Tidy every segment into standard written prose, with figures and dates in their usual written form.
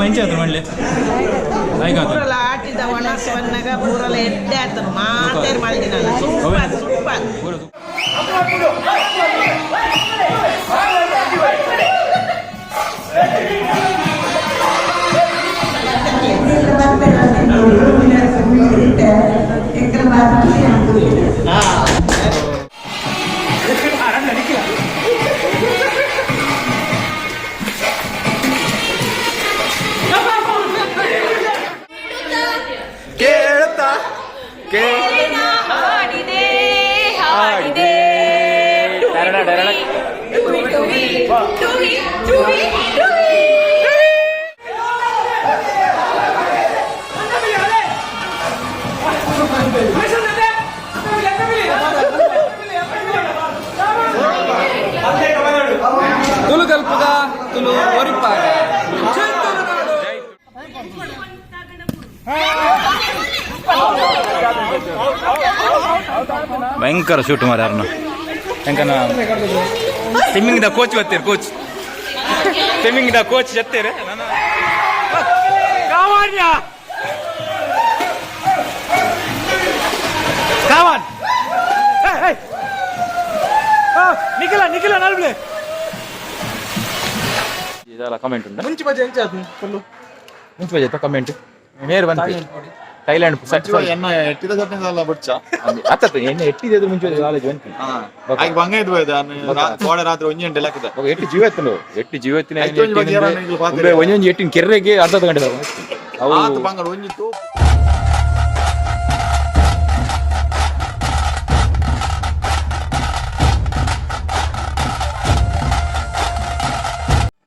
ಎಂಚ ಆಯ್ತು ಮಾಡಲಿ ಪೂರಲ ಆಟಿದ ಒಣಸವನ್ನಾಗ ಪೂರಲ ಎಡ್ಡೆ ಆತನು ಮಾತೇರು ಮಾಡಿದಿನಲ್ಲ ಸೂಪರ್ ಸೂಪರ್ ತುಳು ಕಲ್ಪದ ತುಳು ಒರಿಪಾಗ ಭಯಂಕರ ಶೂಟ್ ಮಾರ ಯಾರನ್ನ ಹೆಂಕನ ಸ್ವಿಮ್ಮಿಂಗ್ ದ ಕೋಚ್ ಬರ್ತೀರಿ ಕೋಚ್ ಸ್ವಿಮ್ಮಿಂಗ್ ದ ಕೋಚ್ ಜತ್ತೀರಿ ನಿಖಿಲ ನಿಖಿಲ ನಲ್ಬ್ಲೆ ಇದೆಲ್ಲ ಕಮೆಂಟ್ ಉಂಟು ಮುಂಚೆ ಬಜೆ ಎಂಚ ಫುಲ್ಲು ಮುಂಚೆ ಬಜೆ ಕಮೆಂಟ್ ನೇರ ಬಂತು ಥೈಲ್ಯಾಂಡ್ ಎನ್ನ ಎಟ್ಟಿದ ಸಲ ಬುಚ್ಚ ಅತ್ತ ಎಣ್ಣೆ ಎಟ್ಟಿದ್ದು ಮುಂಚೆ ಕಾಲೇಜ್ ಬಂತು ಆಗ ಬಂಗ ಇದ್ದು ಕೋಡೆ ರಾತ್ರಿ ಒಂಜಿ ಗಂಟೆ ಲೆಕ್ಕದ ಎಟ್ಟು ಜೀವತ್ತನು ಎಟ್ಟು ಜೀವತ್ತಿನ ಒಂದೊಂದು ಎಟ್ಟಿನ ಕೆರೆಗೆ ಅರ್ಧ ಗಂಟೆ ಆತು ಬಂಗ ಒಂಜಿತ್ತು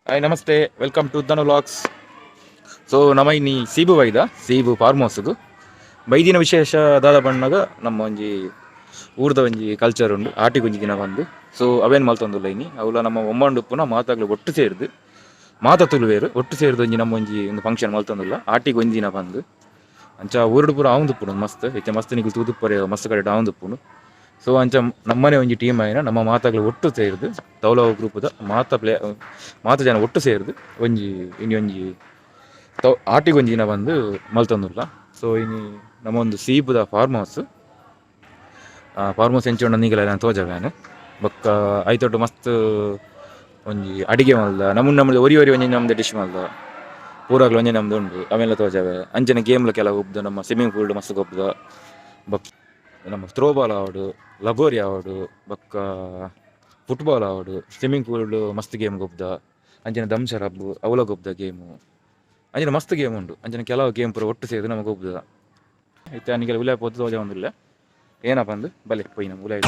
ಹಾಯ್ ನಮಸ್ತೆ welcome to Dhanu vlogs. So ನಮ್ಮ ಇನ್ನಿ ಸೀಬು ಬೈದ ಸೀಬು ಫಾರ್ಮ್ ಹೌಸ್ದು ಬೈದಿನ ವಿಶೇಷ ದಾದ ಬಣ್ಣಗ ನಮ್ಮ ಒಂಜಿ ಊರ್ದ ಒಂಜಿ ಕಲ್ಚರ್ ಉಂಡು ಆಟಿಗೆ ಒಂಜಿ ದಿನ ಬಂದು ಸೊ ಅವೇನು ಮಲ್ತೊಂದುಲ್ಲ ಇನ್ನಿ ಅವಳ ನಮ್ಮ ಒಮ್ಮಂಡುಪ್ಪುನ ಮಾತಾಗ್ಲು ಒಟ್ಟು ಸೇರಿದು ಮಾತಾ ತುಳುವೇರು ಒಟ್ಟು ಸೇರಿದು ಒಂಜಿ ನಮ್ಮ ಒಂಜಿ ಒಂದು ಫಂಕ್ಷನ್ ಮಲ್ತೊಂದುಲ್ಲ ಆಟಿಗೆ ಒಂಜಿ ದಿನ ಬಂದು ಅಂಚ ಊರುಡು ಪೂರ ಆವಂದುಪ್ಪುನು ಮಸ್ತ್ ಹೆಚ್ಚ ಮಸ್ತ್ ನಿಗಲು ತೂದುಪ್ಪರೆ ಮಸ್ತ್ ಕಡೆ ಆವಂದುಪ್ಪುನು. ಸೊ ಅಂಚ ನಮ್ಮನೆ ಒಂಜಿ ಟೀಮ್ ಆಯ್ನ ನಮ್ಮ ಮಾತಾಗ್ಲು ಒಟ್ಟು ಸೇರಿದು ತೌಲವ ಗ್ರೂಪದ ಮಾತ ಜನ ಒಟ್ಟು ಸೇರಿದು ಒಂಜಿ ಇನ್ನು ಒಂಜಿ ಆಟಿಗೆ ಒಂಜಿ ದಿನ ಬಂದು ಮಲ್ತೊಂದುಲ್ಲ. ಸೊ ಇನ್ನು ನಮ್ಮ ಒಂದು ಸೀಬುದ ಫಾರ್ಮ್ ಹೌಸ್ ಎಂಚೋಂಡ ನೀಗಲ ತೋಜವ್ಯಾನು ಬೊಕ್ಕ ಐತೊಟ್ಟು ಮಸ್ತ್ ಒಂಜಿ ಅಡಿಗೆ ಮಲ್ದ ನಮ್ಮದು ಒರಿ ಒಂಜಿ ನಮ್ದು ಡಿಶ್ ಮಲ್ದ ಪೂರಾಗ್ಲು ಒಂಜಿ ನಮ್ದು ಉಂಡು ಅವೆಲ್ಲ ತೋಜವೆ. ಅಂಚನೆ ಗೇಮ್ಲ ಕೆಲ ಒಬ್ದು ನಮ್ಮ ಸ್ವಿಮ್ಮಿಂಗ್ ಪೂಲ್ ಮಸ್ತ್ ಗೊಬ್ಬದ ಬೊಕ್ಕ ನಮ್ಮ ಥ್ರೋಬಾಲ್ ಆವಡು ಲಗೋರಿ ಆವಡು ಬೊಕ್ಕ ಫುಟ್ಬಾಲ್ ಆವಡು ಸ್ವಿಮ್ಮಿಂಗ್ ಪೂಲ್ ಮಸ್ತ್ ಗೇಮ್ ಗೊಬ್ಬದ ಅಂಚನೆ ದಂಶರ್ ಹಬ್ಬು ಅವಲ ಗೊಬ್ಬದ ಗೇಮು ಅಂಚನೆ ಮಸ್ತ್ ಗೇಮ್ ಉಂಡು ಅಂಚನೆ ಕೆಲವು ಗೇಮ್ ಪೂರ ಒಟ್ಟು ಸೇರಿದು ನಮಗೆ ಗೊಬ್ಬದ ಐತೆ ಅನಿಗೆಲ್ಲ ಉಲಾಯ ಪೋದು ತೋಜ ಒಂದಿಲ್ಲ ಏನಪ್ಪ ಅಂದು ಬಲೆ ಪೊಯ್ ನಮ್ಗೆ ಉಲಾಯ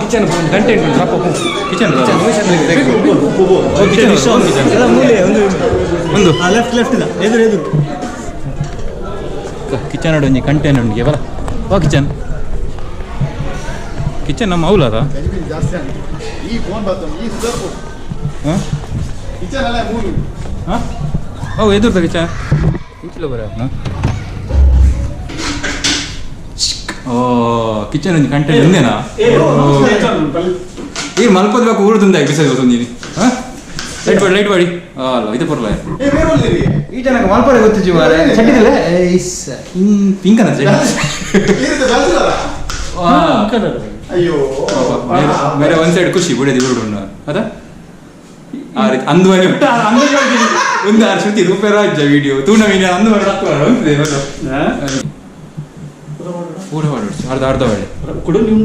ಕಿಚನ್ ಕಂಟೆಂಟ್ ಕಿಚನ್ ಒಂದು ಲೆಫ್ಟ್ ಇಲ್ಲ ಎದುರು ಎದುರು ಕಿಚನ್ ಒಂಜಿ ಕಂಟೆಂಟ್ ಉಂಡಿಗೆ ಬರ ಓ ಕಿಚನ್ ನಮ್ಮ ಅವಲದ ಹಾಂ ಎದುರ್ದ ಕಿಚನ್ ಇಂಚಲ ಬರ ಓ ಕಿಚನ್ ಒಂಜಿ ಕಂಟೆಂಟ್ ಉಂದೇನಾ ಈಗ ಮಲ್ಕೋದ್ಬೇಕು ಊರದಿಂದ ಎಕ್ಸಸೈಸ್ ಹೊತ್ತೊಂದಿನಿ ಲೈಟ್ ಮಾಡಿ ಅಲ್ಲ ಇದು ಪರ್ಲ ಈ ಜನಕ್ಕೆ ಮಲ್ಪರೆ ಗೊತ್ತಿಜ್ಜಿ ಮಾರೆ ಚಟ್ಟಿದಿಲ್ಲ ಪಿಂಕನ ಬೇರೆ ಒಂದ್ ಸೈಡ್ ಖುಷಿ ಬಿಡೋದು ಊರುಡು ಅದ ಅಂದು ಒಂದು ಶ್ರುತಿ ರೂಪಾಯಿ ರಾಜ್ಯ ವಿಡಿಯೋ ತೂಣ ಮೀನ ಅಂದು ಊರ ಮಾಡಿಡ್ಸಿ ಅರ್ಧ ಬಾಳೆ ಕೊಡು ನೀವು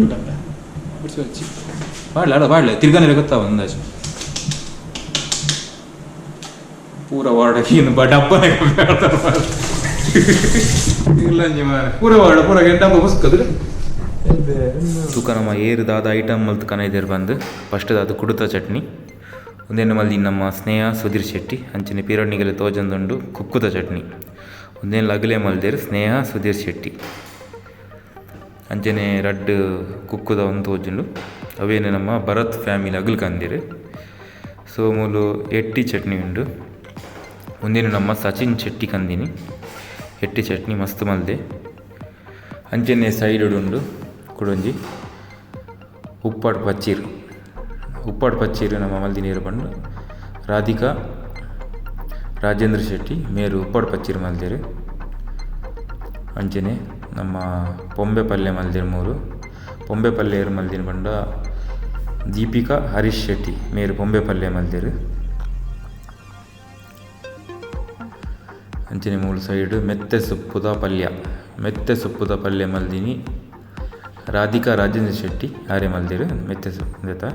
ಬಾಡ್ಲೆ ತಿರ್ಗಾನೆ ಗೊತ್ತಾವ ಅಂದಾಜು ಪೂರ ವಾರ್ಡಕ್ಕೆ ಇನ್ನು ಡಬ್ಬನೇ ಇಲ್ಲ ಪೂರ ವಾರ್ಡ ಪೂರ ಡಬ್ಬ ಬಸ್ಕದ್ರೆ ತೂಕ ನಮ್ಮ ಏರುದಾದ ಐಟಮ್ ಮಲ್ತು ಕನೈದೇರು ಬಂದು ಫಸ್ಟ್ ಅದು ಕುಡುತ ಚಟ್ನಿ ಒಂದೇನು ಮಲ್ದಿ ನಮ್ಮ ಸ್ನೇಹ ಸುಧೀರ್ ಶೆಟ್ಟಿ ಅಂಚನೆ ಪಿರಣ್ಣಿಗೆಲ್ಲ ತೋಜಂದುಂಡು ಕುಕ್ಕುತ ಚಟ್ನಿ ಒಂದೇನು ಅಗಲೇ ಮಲ್ದೇರು ಸ್ನೇಹ ಸುಧೀರ್ ಶೆಟ್ಟಿ ಅಂಚನೆ ರಡ್ಡು ಕುಕ್ಕುದ ಒಂದು ತೋಜುಂಡು ಅವೇನು ನಮ್ಮ ಭರತ್ ಫ್ಯಾಮಿಲಿ ಅಗಲು ಕಂದಿರು ಸೊ ಮೂಲು ಎಟ್ಟಿ ಚಟ್ನಿ ಉಂಡು ಒಂದೇನು ನಮ್ಮ ಸಚಿನ್ ಶೆಟ್ಟಿ ಕಂದಿನಿ ಎಟ್ಟಿ ಚಟ್ನಿ ಮಸ್ತ್ ಮಲ್ದೆ ಅಂಚನೆ ಸೈಡ್ ಉಂಡು ಕುಡೊಂಜಿ ಉಪ್ಪಾಡು ಪಚ್ಚೀರು ನಮ್ಮ ಮಲ್ದಿ ನೀರು ಬಂದು ರಾಧಿಕಾ ರಾಜೇಂದ್ರ ಶೆಟ್ಟಿ ಮೇರು ಉಪ್ಪಾಡು ಪಚ್ಚೀರು ಮಲ್ದೇರು ಅಂಚನೆ ನಮ್ಮ ಪೊಂಬೆ ಪಲ್ಯ ಮಲ್ದೇರು ಮೂರು ಪೊಂಬೆ ಪಲ್ಯ ಏರು ಮಲ್ದಿನ ಬಂಡ ದೀಪಿಕಾ ಹರೀಶ್ ಶೆಟ್ಟಿ ಮೇರು ಪೊಂಬೆ ಪಲ್ಯ ಮಲ್ದೇರು ಅಂಚನೆ ಮೂರು ಸೈಡ್ ಮೆತ್ತೆ ಸೊಪ್ಪುದ ಪಲ್ಯ ಮಲ್ದಿನಿ ರಾಧಿಕಾ ರಾಜೇಂದ್ರ ಶೆಟ್ಟಿ ಆರೆ ಮಲ್ದಿರು ಮೆತ್ತೆ ಸೊಪ್ಪು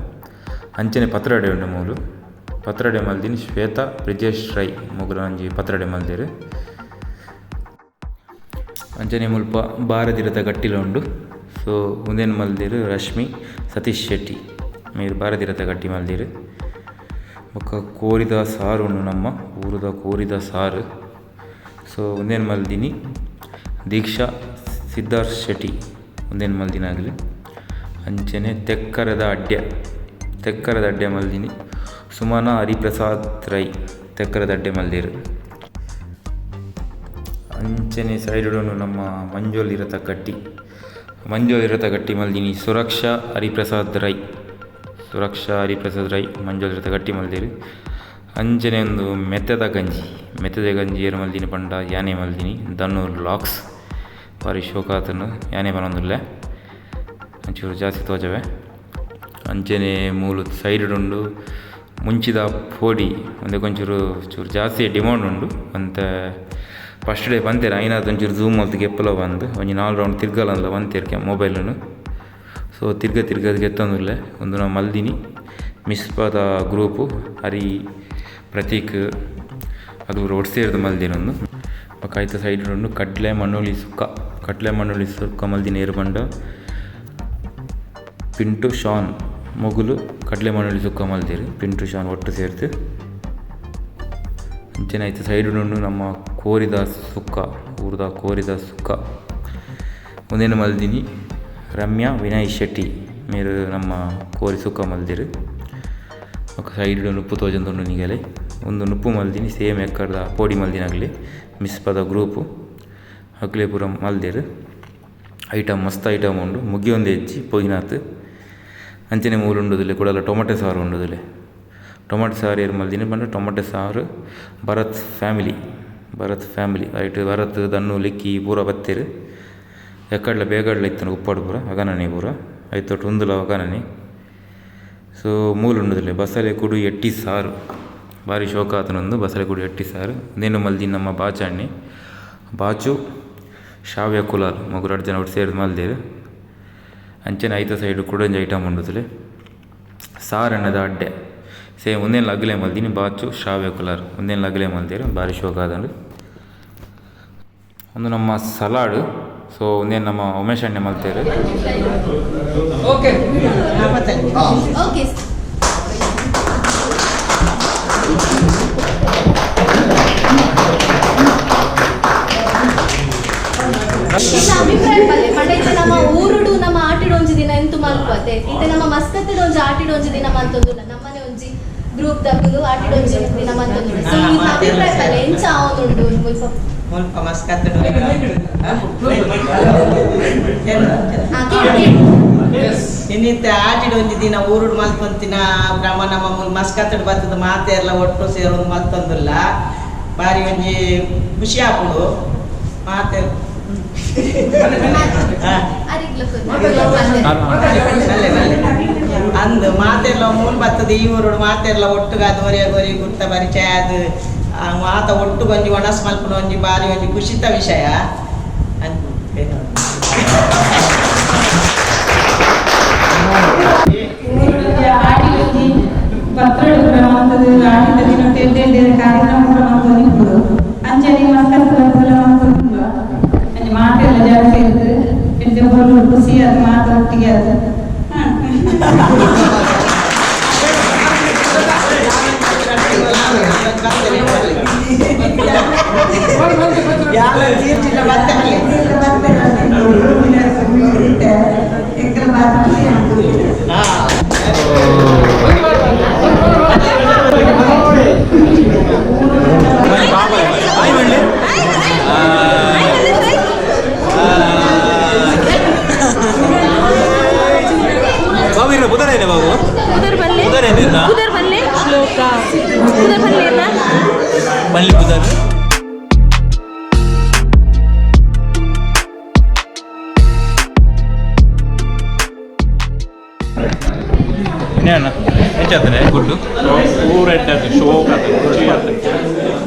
ಅಂಚನೆ ಪತ್ರೊಡೆ ಉಂಡು ಮೂಲು ಪತ್ರೊಡೆ ಮಲ್ದಿನಿ ಶ್ವೇತಾ ಬ್ರಿಜೇಶ್ ರೈ ಮುಗ್ರ ಒಂಜಿ ಪತ್ರೊಡೆ ಮಲ್ದಿರು ಅಂಚನೆ ಮುಲ್ಪ ಬಾರದಿರದ ಗಟ್ಟಿಲ ಉಂಡು ಸೊ ಮುಂದೇನು ಮಲ್ದಿರು ರಶ್ಮಿ ಸತೀಶ್ ಶೆಟ್ಟಿ ಮೇರು ಬಾರದಿರದ ಗಟ್ಟಿ ಮಲ್ದಿರು ಬೊಕ್ಕ ಕೋರಿದ ಸಾರು ಉಂಡು ನಮ್ಮ ಊರದ ಕೋರಿದ ಸಾರು ಸೊ ಒಂದೇನು ಮಲ್ದಿನಿ ದೀಕ್ಷಾ ಸಿದ್ಧಾರ್ಥ್ ಶೆಟ್ಟಿ ಒಂದೇನು ಮಲ್ದಿನ ಆಗಲಿ ಅಂಚನೆ ತೆಕ್ಕರದ ಅಡ್ಡೆ ಮಲ್ದಿನಿ ಸುಮನ ಹರಿಪ್ರಸಾದ್ ರೈ ತೆಕ್ಕರದ ಅಡ್ಡೆ ಮಲ್ದಿರು ಅಂಚನೆ ಸೈಡುನು ನಮ್ಮ ಮಂಜೋಲ್ ಇರತ ಗಟ್ಟಿ ಮಲ್ದಿನಿ ಸುರಕ್ಷಾ ಹರಿಪ್ರಸಾದ್ ರೈ ಮಂಜೋಲ್ ಇರತ ಗಟ್ಟಿ ಮಲ್ದಿರು ಅಂಚನೆ ಒಂದು ಮೆತ್ತದ ಗಂಜಿ ಏರು ಮಲ್ದಿನಿ ಪಂಡ ಯಾನೆ ಮಲ್ದಿನಿ ದನ್ನೂರು ಲಾಕ್ಸ್ ಬಾರಿ ಶೋಕಾತನು ಯಾನೆ ಬರೋದಿಲ್ಲ ಒಂಚೂರು ಜಾಸ್ತಿ ತೋಜವೆ ಅಂಚನೆ ಮೂಲು ಸೈಡ್ ಉಂಡು ಮುಂಚಿದ ಪೋಡಿ ಒಂದೇ ಕೊಂಚೂರು ಚೂರು ಜಾಸ್ತಿ ಡಿಮಾಂಡ್ ಉಂಡು ಅಂತ ಫಸ್ಟ್ ಡೇ ಬಂತೇರು ಐನಾದ ಒಂಚೂರು ಝೂಮ್ ಅಂತ ಗೆಪ್ಪಲ ಬಂದು ಒಂಜಿ 4 ರೌಂಡ್ ತಿರ್ಗಲ್ಲ ಬಂತೇರ್ಕೆ ಮೊಬೈಲನ್ನು ಸೊ ತಿರ್ಗದ ಗೆತ್ತಂದಿಲ್ಲ ಒಂದು ನಾವು ಮಲ್ದಿನಿ ಮಿಸ್ಪಾದ ಗ್ರೂಪು ಹರಿ ಪ್ರತೀಕ್ ಅದು ರೋಡ್ ಸೇರಿದ ಮಲ್ದಿನೊಂದು ಕಾಯ್ತ ಸೈಡ್ ಉಂಡು ಕಡ್ಲೆ ಮಣ್ಣುಳಿ ಸುಕ್ಕ ಮಲ್ದಿನ ಏರು ಬಂಡ ಪಿಂಟು ಶಾನ್ ಮೊಗುಲು ಕಡ್ಲೆ ಮಣ್ಣುಳಿ ಸುಕ್ಕ ಮಲ್ದಿರು ಪಿಂಟು ಶಾನ್ ಒಟ್ಟು ಸೇರ್ತು ಅಂಚನೆ ಆಯ್ತು ಸೈಡ್ ಉಂಡು ನಮ್ಮ ಊರದ ಕೋರಿದ ಸುಕ್ಕ ಒಂದೇನು ಮಲ್ದಿನಿ ರಮ್ಯಾ ವಿನಯ್ ಶೆಟ್ಟಿ ಮೇರು ನಮ್ಮ ಕೋರಿ ಸುಕ್ಕ ಮಲ್ದಿರು ಸೈಡ್ ನುಪ್ಪು ತೋಜಂದುಂಡು ನಿಗಲೆ ಒಂದು ನುಪ್ಪು ಮಲ್ದಿನಿ ಸೇಮ್ ಎಕ್ಕರ್ದ ಪೋಡಿ ಮಲ್ದಿನಾಗಲಿ ಮಿಸ್ಪದ ಗ್ರೂಪು ಅಕ್ಲೇಪುರ ಮಲ್ದೇರು ಮಸ್ತ್ ಐಟಮ್ ಉಂಡು ಮುಗಿ ಒಂದು ಹೆಚ್ಚಿ ಪೊಯ್ನಾತ್ ಅಂಚನೆ ಮೂಲು ಉಂಡುದಿಲ್ಲ ಕೂಡಲ ಟೊಮಟೊ ಸಾರು ಉಂಡುದಿಲ್ಲ ಟೊಮಟೊ ಸಾರು ಏರು ಮಲ್ದಿನಿ ಬಂದು ಟೊಮಟೊ ಸಾರು ಭರತ್ ಫ್ಯಾಮಿಲಿ ರೈಟ್ ಭರತ್ ದನ್ನು ಲಿಕ್ಕಿ ಪೂರ ಬತ್ತೇರು ಎಕ್ಕಡ್ಲ ಬೇಗಡ್ಲ ಇತ್ತನ ಉಪ್ಪಾಡು ಪೂರ ಅಗನನಿ ಪೂರ ಐತೊಟ್ಟು ಉಂದುಲ ಅಗನನಿ ಸೊ ಮೂಲು ಉಂಡುದಿಲ್ಲ ಬಸಳೆ ಕುಡು ಎಟ್ಟಿ ಸಾರು ಭಾರಿ ಶೋಕ ಆತನೊಂದು ಬಸಳೆ ಕುಡು ಎಟ್ಟಿ ಸಾರು ಅದೇನು ಮಲ್ದಿ ನಮ್ಮ ಬಾಚು ಶಾವ್ಯ ಕುಲಾಲ್ ಮಗು 2 ಜನ ಒಟ್ಟು ಸೇರಿದು ಮಲ್ದೇರು ಅಂಚನೆ ಐತ ಸೈಡು ಕುಡೊಂಜಿ ಐಟಮ್ ಉಂಡುದಿಲ್ಲ ಸಾರಣ್ಣದ ಅಡ್ಡೆ ಸೇಮ್ ಒಂದೇನು ಅಗಲೇ ಮಲ್ದಿನಿ ಬಾಚು ಶಾವ್ಯ ಕುಲಾರ್ ಒಂದೇನು ಅಗಲೇ ಮಲ್ದೇರು ಭಾರಿ ಶೋಕ ಆದಂಡು ಒಂದು ನಮ್ಮ ಸಲಾಡ್ ಸೊ ಒಂದೇನು ನಮ್ಮ ಉಮೇಶ್ ಅಣ್ಣೆ ಮಲ್ತೇರು ಅಭಿಪ್ರಾಯ ಪಂಡ ನಮ್ಮ ಊರುಡು ನಮ್ಮ ಆಟಿಡೊಂಜಿ ದಿನ ಎಂತು ಮಲ್ಪತೆ ಇಂತೆ ನಮ್ಮ ಮಸ್ಕತ್ತದ ಒಂಜಿ ಆಟಿಡೊಂಜಿ ದಿನ ಮಂತೊಂದುಲ್ಲ ನಮ್ಮನೆ ಒಂಜಿ ಗ್ರೂಪ್ ದಕ್ಕುಲು ಆಟಿಡೊಂಜಿ ದಿನ ಮಂತೊಂದುಲ್ಲ ಸೊ ಈ ಅಭಿಪ್ರಾಯ ಪಂಡ ಎಂಚ ಆವೊಂದುಂಡು ಮುಲ್ಪ ಮಸ್ಕತ್ತಡು ಇನ್ನಿತ್ತ ಆಟಿಡೊಂಜಿ ದಿನ ಊರುಡು ಮಲ್ಪಂತಿನ ಬ್ರಹ್ಮ ನಮ್ಮ ಮಸ್ಕತ್ತಡು ಬತ್ತದ ಮಾತೆ ಎಲ್ಲ ಒಟ್ಟು ಸೇರೋದು ಮಲ್ತೊಂದುಲ್ಲ ಬಾರಿ ಒಂಜಿ ಖುಷಿ ಆಪುಡು ಮಾತೆ ಅಂದು ಮಾತೆಲ್ಲ ಮೂಲ ಬರ್ತದೆ ಈ ಊರು ಮಾತೆಲ್ಲ ಒಟ್ಟುಗಾದ ಹೊರೆ ಗುರ್ತ ಪರಿಚಯ ಅದು ಮಾತ ಒಟ್ಟು ಒಂಜಿ ಒಣಸ್ ಮಲ್ಪನ ಒಂಜಿ ಬಾರಿ ಒಂಜಿ ಖುಷಿತ ವಿಷಯ ಪತ್ರ ಮಾಡ್ತದೆ ಆಡಿದ ದಿನ ಟೆಂಡೆ ಕಾರ್ಯಕ್ರಮ ಮಾಡ್ಕೊಂಡು ನಿಂಪುದು ಅಂಜನಿ ಮಸ್ಕಲ್ಲ ಮಾಡ್ಕೊಂಡು ಅಂಜ ಮಾತೆಲ್ಲ ಜಾಸ್ತಿ ಇರ್ತದೆ ಎಂತ ಬರೋದು ಖುಷಿ ಅದು ಮಾತು ಒಟ್ಟಿಗೆ ಅದು ಗುಡ್ಡು ಊರೆಡ್ಡದು ಶೋಕ್ ಅದು ಖುಷಿ ಆಗ್ತದೆ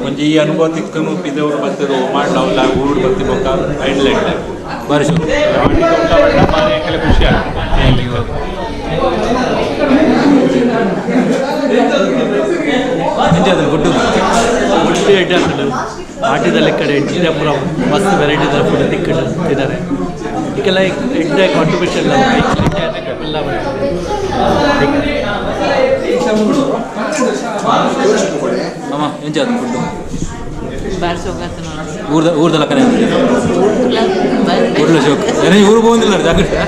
ಒಂಜಿ ಈ ಅನುಭವ ತಿಕ್ಕನು ಪಿದವರು ಬತ್ತರು ಮಾಡ್ಲವಲ್ಲ ಊರು ಬತ್ತಿ ಬೊಕ್ಕ ಐಡ್ಲೆಡ್ಡೆ ಬಾರಿ ಶೋ ಮಾನೆಕೆಲ್ಲ ಖುಷಿ ಆಗ್ತದೆ ಗುಡ್ಡು ಒಳ್ಳೆ ಎಡ್ಡೆ ಆಗ್ತದೆ ಆಟಿದಲ್ಲಿ ಕಡೆ ಎಡ್ಡಿದೆ ಪುರ ಮಸ್ತ್ ವೆರೈಟಿ ಫುಡ್ ತಿಕ್ಕಿದ್ದಾರೆ ಈಗೆಲ್ಲ ಎಡ್ಡೆ ಕಾಂಟ್ರಿಬ್ಯೂಷನ್ ಎಲ್ಲ ಅಮ್ಮ ಎಂಚಾದ ಗುಡ್ಡು ಬಾರಿ ಊರ್ದಲ್ಲ ಕರೆ ಊರ್ಲ ಶೋಕ್ ಊರು ಹೋಗಿಲ್ಲ ಜಾಗ್ರತೆ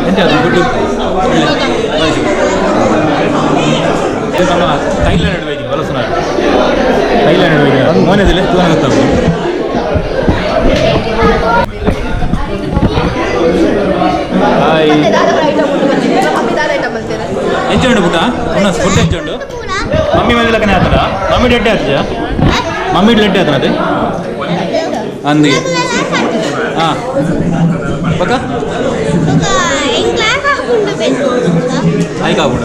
ಎಂಚಾದ ಗುಡ್ಡು ನಮ್ಮ ಥೈಲ್ಯಾಂಡ್ ಅಡ್ವೈಜಿ ಬಲಸನ ಥೈಲ್ಯಾಂಡ್ ಅಡ್ವೈಜಿ ಮೋನೆದಿಲ್ಲ ತೂನ ಗೊತ್ತಾಗ ಎಂಚಂಡು ಪುಟ್ಟ ಉನ್ನಸ್ ಫುಡ್ ಎಂಚಂಡು ಮಮ್ಮಿ ಮೇಲೆ ಲಕ್ಕನೆ ಆತಡ ಮಮ್ಮಿ ಡೆಡ್ಡೆ ಆತಜ ಮಮ್ಮಿ ಡೆಡ್ಡೆ ಆತನ ಅದೇ ಅಂದಿಗೆ ಹಾಂ ಪಕ್ಕ ಆಯ್ಕೆ ಆಗ್ಬಿಡ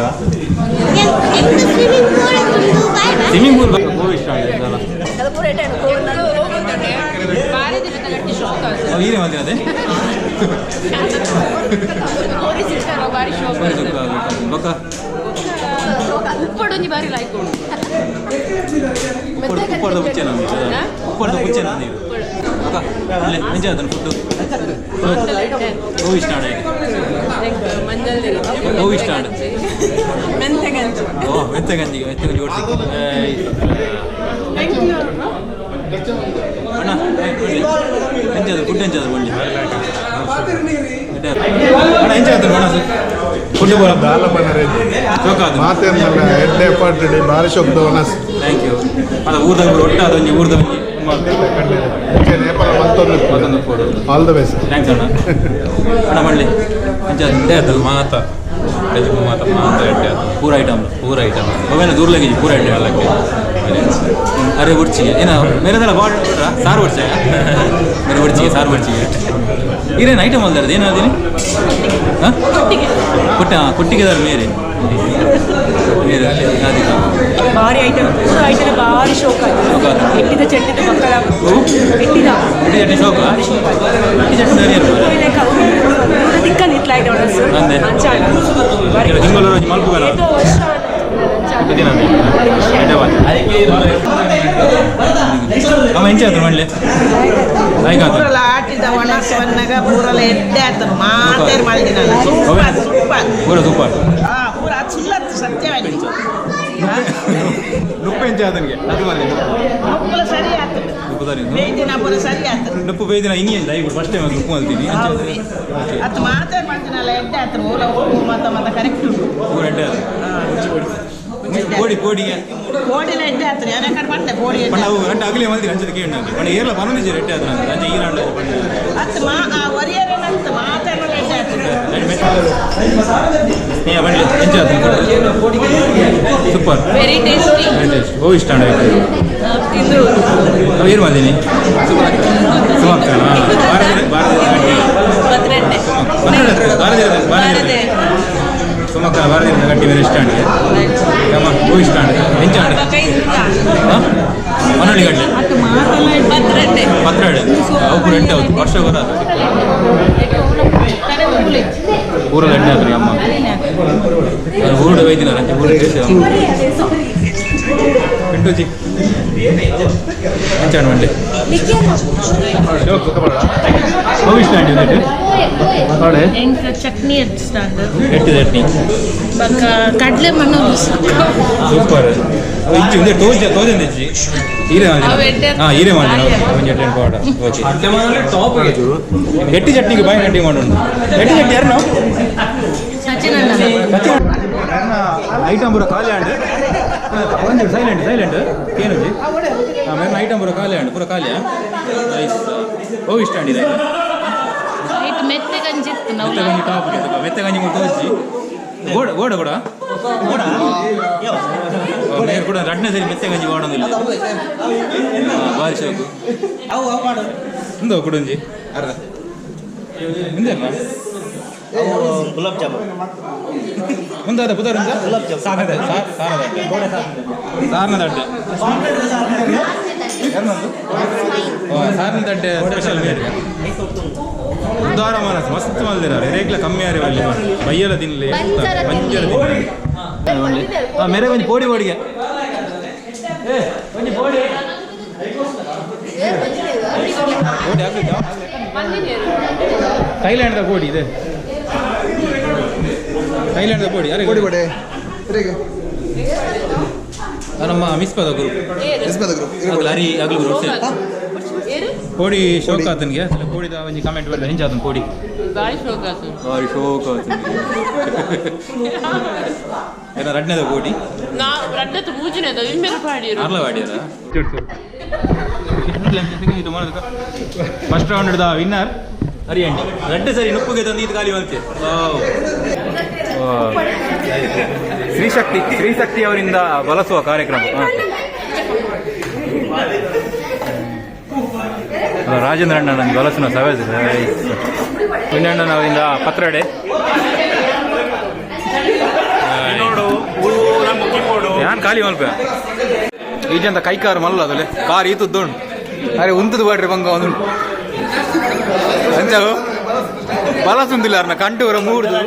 ಸ್ವಿಮ್ಮಿಂಗ್ ಪೂಲ್ ಗೋವಾ ಇಷ್ಟ ಆಗಿದ್ದಲ್ಲ ಹೀರೆ ಮಾತಿನ ಅದೇ ಬೊಕ್ಕ ಉಪ್ಪಡೊಂಜಿ ಬಾರಿ ಲೈಕ್ ಉಪ್ಪರದ ಪುಚ್ಚೆ ನಮಗೆ ಉಪ್ಪರದ ಪುಚ್ಚೆ ನಮಗೆ ಬೊಕ್ಕ ಅಲ್ಲೇ ನಿಜ ಅದನ್ನು ಫುಡ್ಡು ಗೋವಾ ಇಷ್ಟ ಆಡ ಗೋವಾ ಇಷ್ಟ ಆಡ ಮೆಂತೆಗಂಜಿ ಓ ಮೆಂತೆಗಂಜಿ ಓಡಿಸಿ ಅಣ್ಣ ಎಂಚದ ಫುಡ್ ಎಂಚದ ಬಳ್ಳಿ ಅಣ್ಣ ಎಂಚದ ಅಣ್ಣ ಫುಡ್ ಮಾತೇನಲ್ಲ ಎಡ್ಡೆ ಪಾರ್ಟಿ ಭಾರಿ ಶಬ್ದ ಒನಸ್ ಥ್ಯಾಂಕ್ ಯು ಅದು ಊರ್ದಾಗ ಒಟ್ಟ ಅದೊಂದು ಊರ್ದ ನೇಪಾಳ ಮತ್ತೊಂದು ಆಲ್ ದ ಬೆಸ್ಟ್ ಥ್ಯಾಂಕ್ಸ್ ಅಣ್ಣ ಅಣ್ಣ ಮಾಡಲಿ ಎಂಚದ ಎಡ್ಡೆ ಅದು ಮಾತ ಮಾತ ಮಾತ ಎಡ್ಡೆ ಅದು ಪೂರ ಐಟಮ್ ಅವೇನ ದೂರ ಲಗಿ ಪೂರ ಎಡ್ಡೆ ಅಲ್ಲಕ್ಕೆ ಅರೆ ಉಡ್ಚಿಗೆ ಏನ ಮೇರೆದೆಲ್ಲ ಬಾಡ್ ಸಾರು ಉಡ್ಚಾಗ ಮೇರೆ ಉಡ್ಚಿಗೆ ಸಾರು ಉಡ್ಚಿಗೆ ಇರೇನು ಐಟಮ್ ಅಲ್ದಾರದು ಏನಾದಿನಿ ಹಾಂ ಕೊಟ್ಟಿಗೆದಾರ ಮೇರೆ ಭಾರಿ ಐಟಮ್ ಪೂರ ಐಟಮ್ ಭಾರಿ ಶೋಕ ಎಟ್ಟಿದ ಚಟ್ಟಿದ ಮಕ್ಕಳ ಎಟ್ಟಿದ ಚಟ್ನಿ ಶೋಕ ಚಟ್ನಿ ಸರಿ ತಿಕ್ಕ ನಿತ್ಲ ಐಟಮ್ಸ್ ಅಂಚಾಡ ಹಿಂಗಲ್ಲ ಮಲ್ಪುಗಲ್ಲ ಅಮ್ಮ ಎಂಚ ಆಯ್ತು ಮಾಡಲಿ ಪೂರಲ ಆಟಿದ ಒಣಸವನ್ನಾಗ ಪೂರಲ ಎಡ್ಡೆ ಆತನು ಮಾತೇರು ಮಾಡಿದಿನಲ್ಲ ಪೂರ ಸೂಪರ್ ಪೂರ ಅದು ಸುಳ್ಳತ್ತು ಸತ್ಯವಾಗಿ ನುಪ್ಪು ಎಂಚ ಆತನಿಗೆ ಅದು ಬರಲಿ ನುಪ್ಪುಲ ಸರಿ ಆತು ಬೇಯ್ದಿನ ಪೂರ ಸರಿ ಆತು ನುಪ್ಪು ಬೇಯ್ದಿನ ಹಿಂಗೆ ದಯವಿಟ್ಟು ಫಸ್ಟ್ ಟೈಮ್ ನುಪ್ಪು ಅಂತೀನಿ ಅದು ಮಾತೇರು ಮಾಡ್ತೀನಲ್ಲ ಎಡ್ಡೆ ಆತನು ಮೂಲ ಉಪ್ಪು ಮತ್ತೆ ಕರೆಕ್ಟ್ ಉಂಟು ಪೂರ ಎಡ್ಡೆ ಆತು ಕೋಡಿಗೆ ಕೋಡಿನ ಎಡ್ಡೆ ಆತನು ಯಾವ್ಯಾವ ಕಡೆ ಮಾಡ್ತೆ ಕೋಡಿ ಪಂಡ ಅವು ರೆಡ್ಡೆ ಆಗಲಿ ಮಂದಿ ಹಂಚದ ಕೇಳಿ ಪಂಡ ಏರ್ಲ ಬರೋದಿಜ್ಜೆ ರೆಡ್ಡೆ ಆತನ ಅಂಚೆ ಈ ನಾಡು ಅದು ಒರಿಯರೇನಂತ ಮಾತೇನು ಎಡ್ಡೆ ನೀ ಬನ್ನಿ ಎಂಚ ಸೂಪರ್ ವೆರಿ ಟೇಸ್ಟಿ ಓ ಇಷ್ಟ ತಿಂದು ನಾವು ಏನು ಮಾಡಿದ್ದೀನಿ ಸುಮಾರು ಭಾರತೀಯ ಸುಮಕ್ಕ ಭಾರತೀಯ ಗಟ್ಟಿ ಬೇರೆ ಇಷ್ಟ ಆಂಡೆ ನಮ್ಮ ಹೂ ಇಷ್ಟ ಆಂಡೆ ಎಂಚ ಆಂಡೆ ಮನೋಳಿ ಗಡ್ಡೆ ಪತ್ರೆಡೆ ಅವು ಕೂಡ ಎಂಟೆ ಹೌದು ವರ್ಷ ಬರೋದು ಪೂರದ ಎಣ್ಣೆ ಆದ್ರಿ ಅಮ್ಮ ಊರುಡು ವೈದ್ಯನ ಪಿಂಟುಜಿ ಅಂಚಾಣ ಮಂಡೆ ಚಟ್ನಿ ಎಟ್ಟು ಚಟ್ನಿ ಕಡಲೆ ಮಣ್ಣು ಸೂಪರ್ ಇಜ್ಜಿ ಒಂದೇ ತೋಜನ್ ಇಜ್ಜಿ ಹೀರೆ ಮಾಡಿ ಹಾಂ ಹೀರೆ ಮಾಡಿ ಒಂಜಿ ಎಟ್ಟು ಪೌಡರ್ ಓಕೆ ಎಟ್ಟಿ ಚಟ್ನಿಗೆ ಬಾಯಿ ನಟ್ಟಿ ಮಾಡೋಣ ಎಟ್ಟಿ ಚಟ್ನಿ ಯಾರು ನಾವು ಐಟಮ್ ಬರೋ ಖಾಲಿ ಆಂಡ್ ಒಂದು ಸೈಲೆಂಟ್ ಏನಜ್ಜಿ ಮೇರೆ ಐಟಮ್ ಬರೋ ಖಾಲಿ ಆಂಡ್ ಪೂರ ಖಾಲಿಯ ಹೋಗಿ ಇಷ್ಟ ಆಂಡಿದೆ ಮೆತ್ತೆ ಗಂಜಿ ಟಾಪ್ ಮೆತ್ತೆ ಗಂಜಿ ಕೊಟ್ಟು ತೋರಿಸಿ ಗೋಡ ಕೂಡ ಮೇರೆ ಕೂಡ ರಡ್ನೆ ಸರಿ ಮೆತ್ತೆ ಗಂಜಿ ಮಾಡೋದಿಲ್ಲ ಭಾರಿ ಶೋಕು ಇಂದ ಕೊಡಂಜಿ ಅರ್ಧ ಹಿಂದೇನ ಗುಲಾಬ್ ಜಾಮೂನ್ ಮುಂದಾದ ಪುದರಿಂದ ಸಾರ್ನದ ಸಾರ್ನ ದಡ್ಡೆ ಸ್ಪೆಷಲ್ ಬೇರೆ ಉದಾರ ಮನಸ್ಸು ಮಸ್ತ್ ಮಲ್ದಿರಾರೆ ರೇಗ್ಲ ಕಮ್ಮಿ ಯಾರೇ ಅಲ್ಲಿ ಬೈಯಲ ತಿನ್ನಲಿ ಬಂಜರ ತಿನ್ನಲಿ ಮೇರೆ ಒಂಜಿ ಪೋಡಿ ಬೋಡಿಗೆ ಒಂಜಿ ಪೋಡಿ ಥೈಲ್ಯಾಂಡ್ದ ಕೋಡಿ ಇದೆ ಥೈಲ್ಯಾಂಡ್ದ ಕೋಡಿ ಯಾರೇ ಕೋಡಿ ಬೋಡೆ ನಮ್ಮ ಮಿಸ್ಪದ ಗ್ರೂಪ್ ಹರಿ ಆಗ್ಲು ಗ್ರೂಪ್ ಕೋಡಿ ಶೋಕ ಆತನಿಗೆ ಕೋಡಿದ ಒಂಜಿ ಕಮೆಂಟ್ ಬರ್ದ ಹೆಂಚ ಆತನ ಕೋಡಿ ಭಾರಿ ಶೋಕ ಆತನ ಏನ ರಡ್ನೆದ ಕೋಡಿ ರಡ್ಡದ ಮೂಜಿನದ ವಿಮ್ಮೆರ ಪಾಡಿರು ಅರ್ಲ ಪಾಡಿಯರ ಫಸ್ಟ್ ರೌಂಡ್ ವಿನ್ನರ್ ಹರಿಯಂಡಿ ರಡ್ಡೆ ಸರಿ ನುಪ್ಪುಗೆ ತಂದು ಇದು ಖಾಲಿ ಬಂತೆ ಶ್ರೀಶಕ್ತಿ ಅವರಿಂದ ಬಳಸುವ ಕಾರ್ಯಕ್ರಮ ರಾಜೇಂದ್ರ ಅಣ್ಣ ನನಗೆ ಬಳಸಿನ ಸವೇಜ್ ವಿನಣ್ಣನ ಅವರಿಂದ ಪತ್ರಡೆ ಯಾನ್ ಖಾಲಿ ಮಲ್ಪ ಈಜಂತ ಕೈಕಾರು ಮಲ್ಲ ಅದಲ್ಲೇ ಕಾರ್ ಈತುದ್ದೋಣು ಅರೆ ಉಂತದು ಬಾಡ್ರಿ ಬಂಗ ಒಂದು ಅಂಚಾವು ಬಲಸುಂದಿಲ್ಲ ಅರ್ನ ಕಂಟೂರ ಮೂಡ್ದು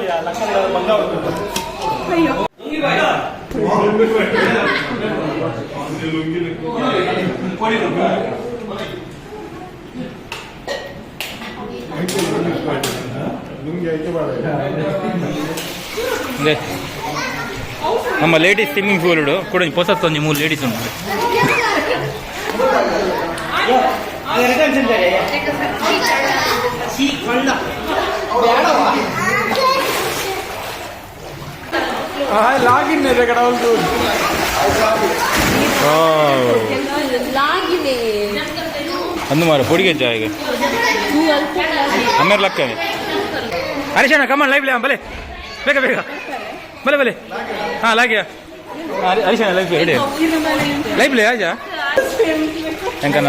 ನಮ್ಮ ಲೇಡೀಸ್ ಸ್ವಿಮ್ಮಿಂಗ್ ಪೂಲ್ ಕೂಡ ಹೊಸತ್ತು ಒಂದು 3 ಲೇಡೀಸ್ ಉಂಟು ಅಂದು ಮಾರ ಪೊಡಿಗೆ ಜಾಗ ಅಮ್ಮೇರ್ ಲಕ್ಕ ಹರೀಶಣ್ಣ ಕಮನ್ ಲೈವ್ ಬಲೆ ಬೇಗ ಬಲೆ ಹಾಂ ಲಾಗ್ಯ ಹರೀಶಣ್ಣ ಲೈವ್ ಹೇಳಿ live Azha ಎಂಕನ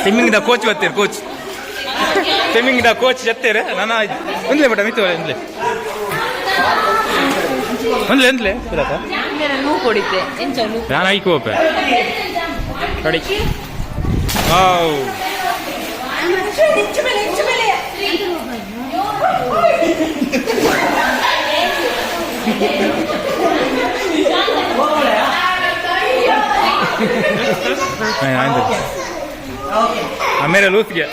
swimming the coach ಬರ್ತೀರಿ ಸ್ವಿಮ್ಮಿಂಗ್ ದ ಕೋಚ್ ಜತ್ತೇರೆ ನಾನು ಒಂದ್ಲೆ ಬಟ ಮಿತ್ತು ಒಂದ್ಲೆ ನಾನು ಐಕ್ ಹೋಪೆ ಕಡಿ मेरा लूस गया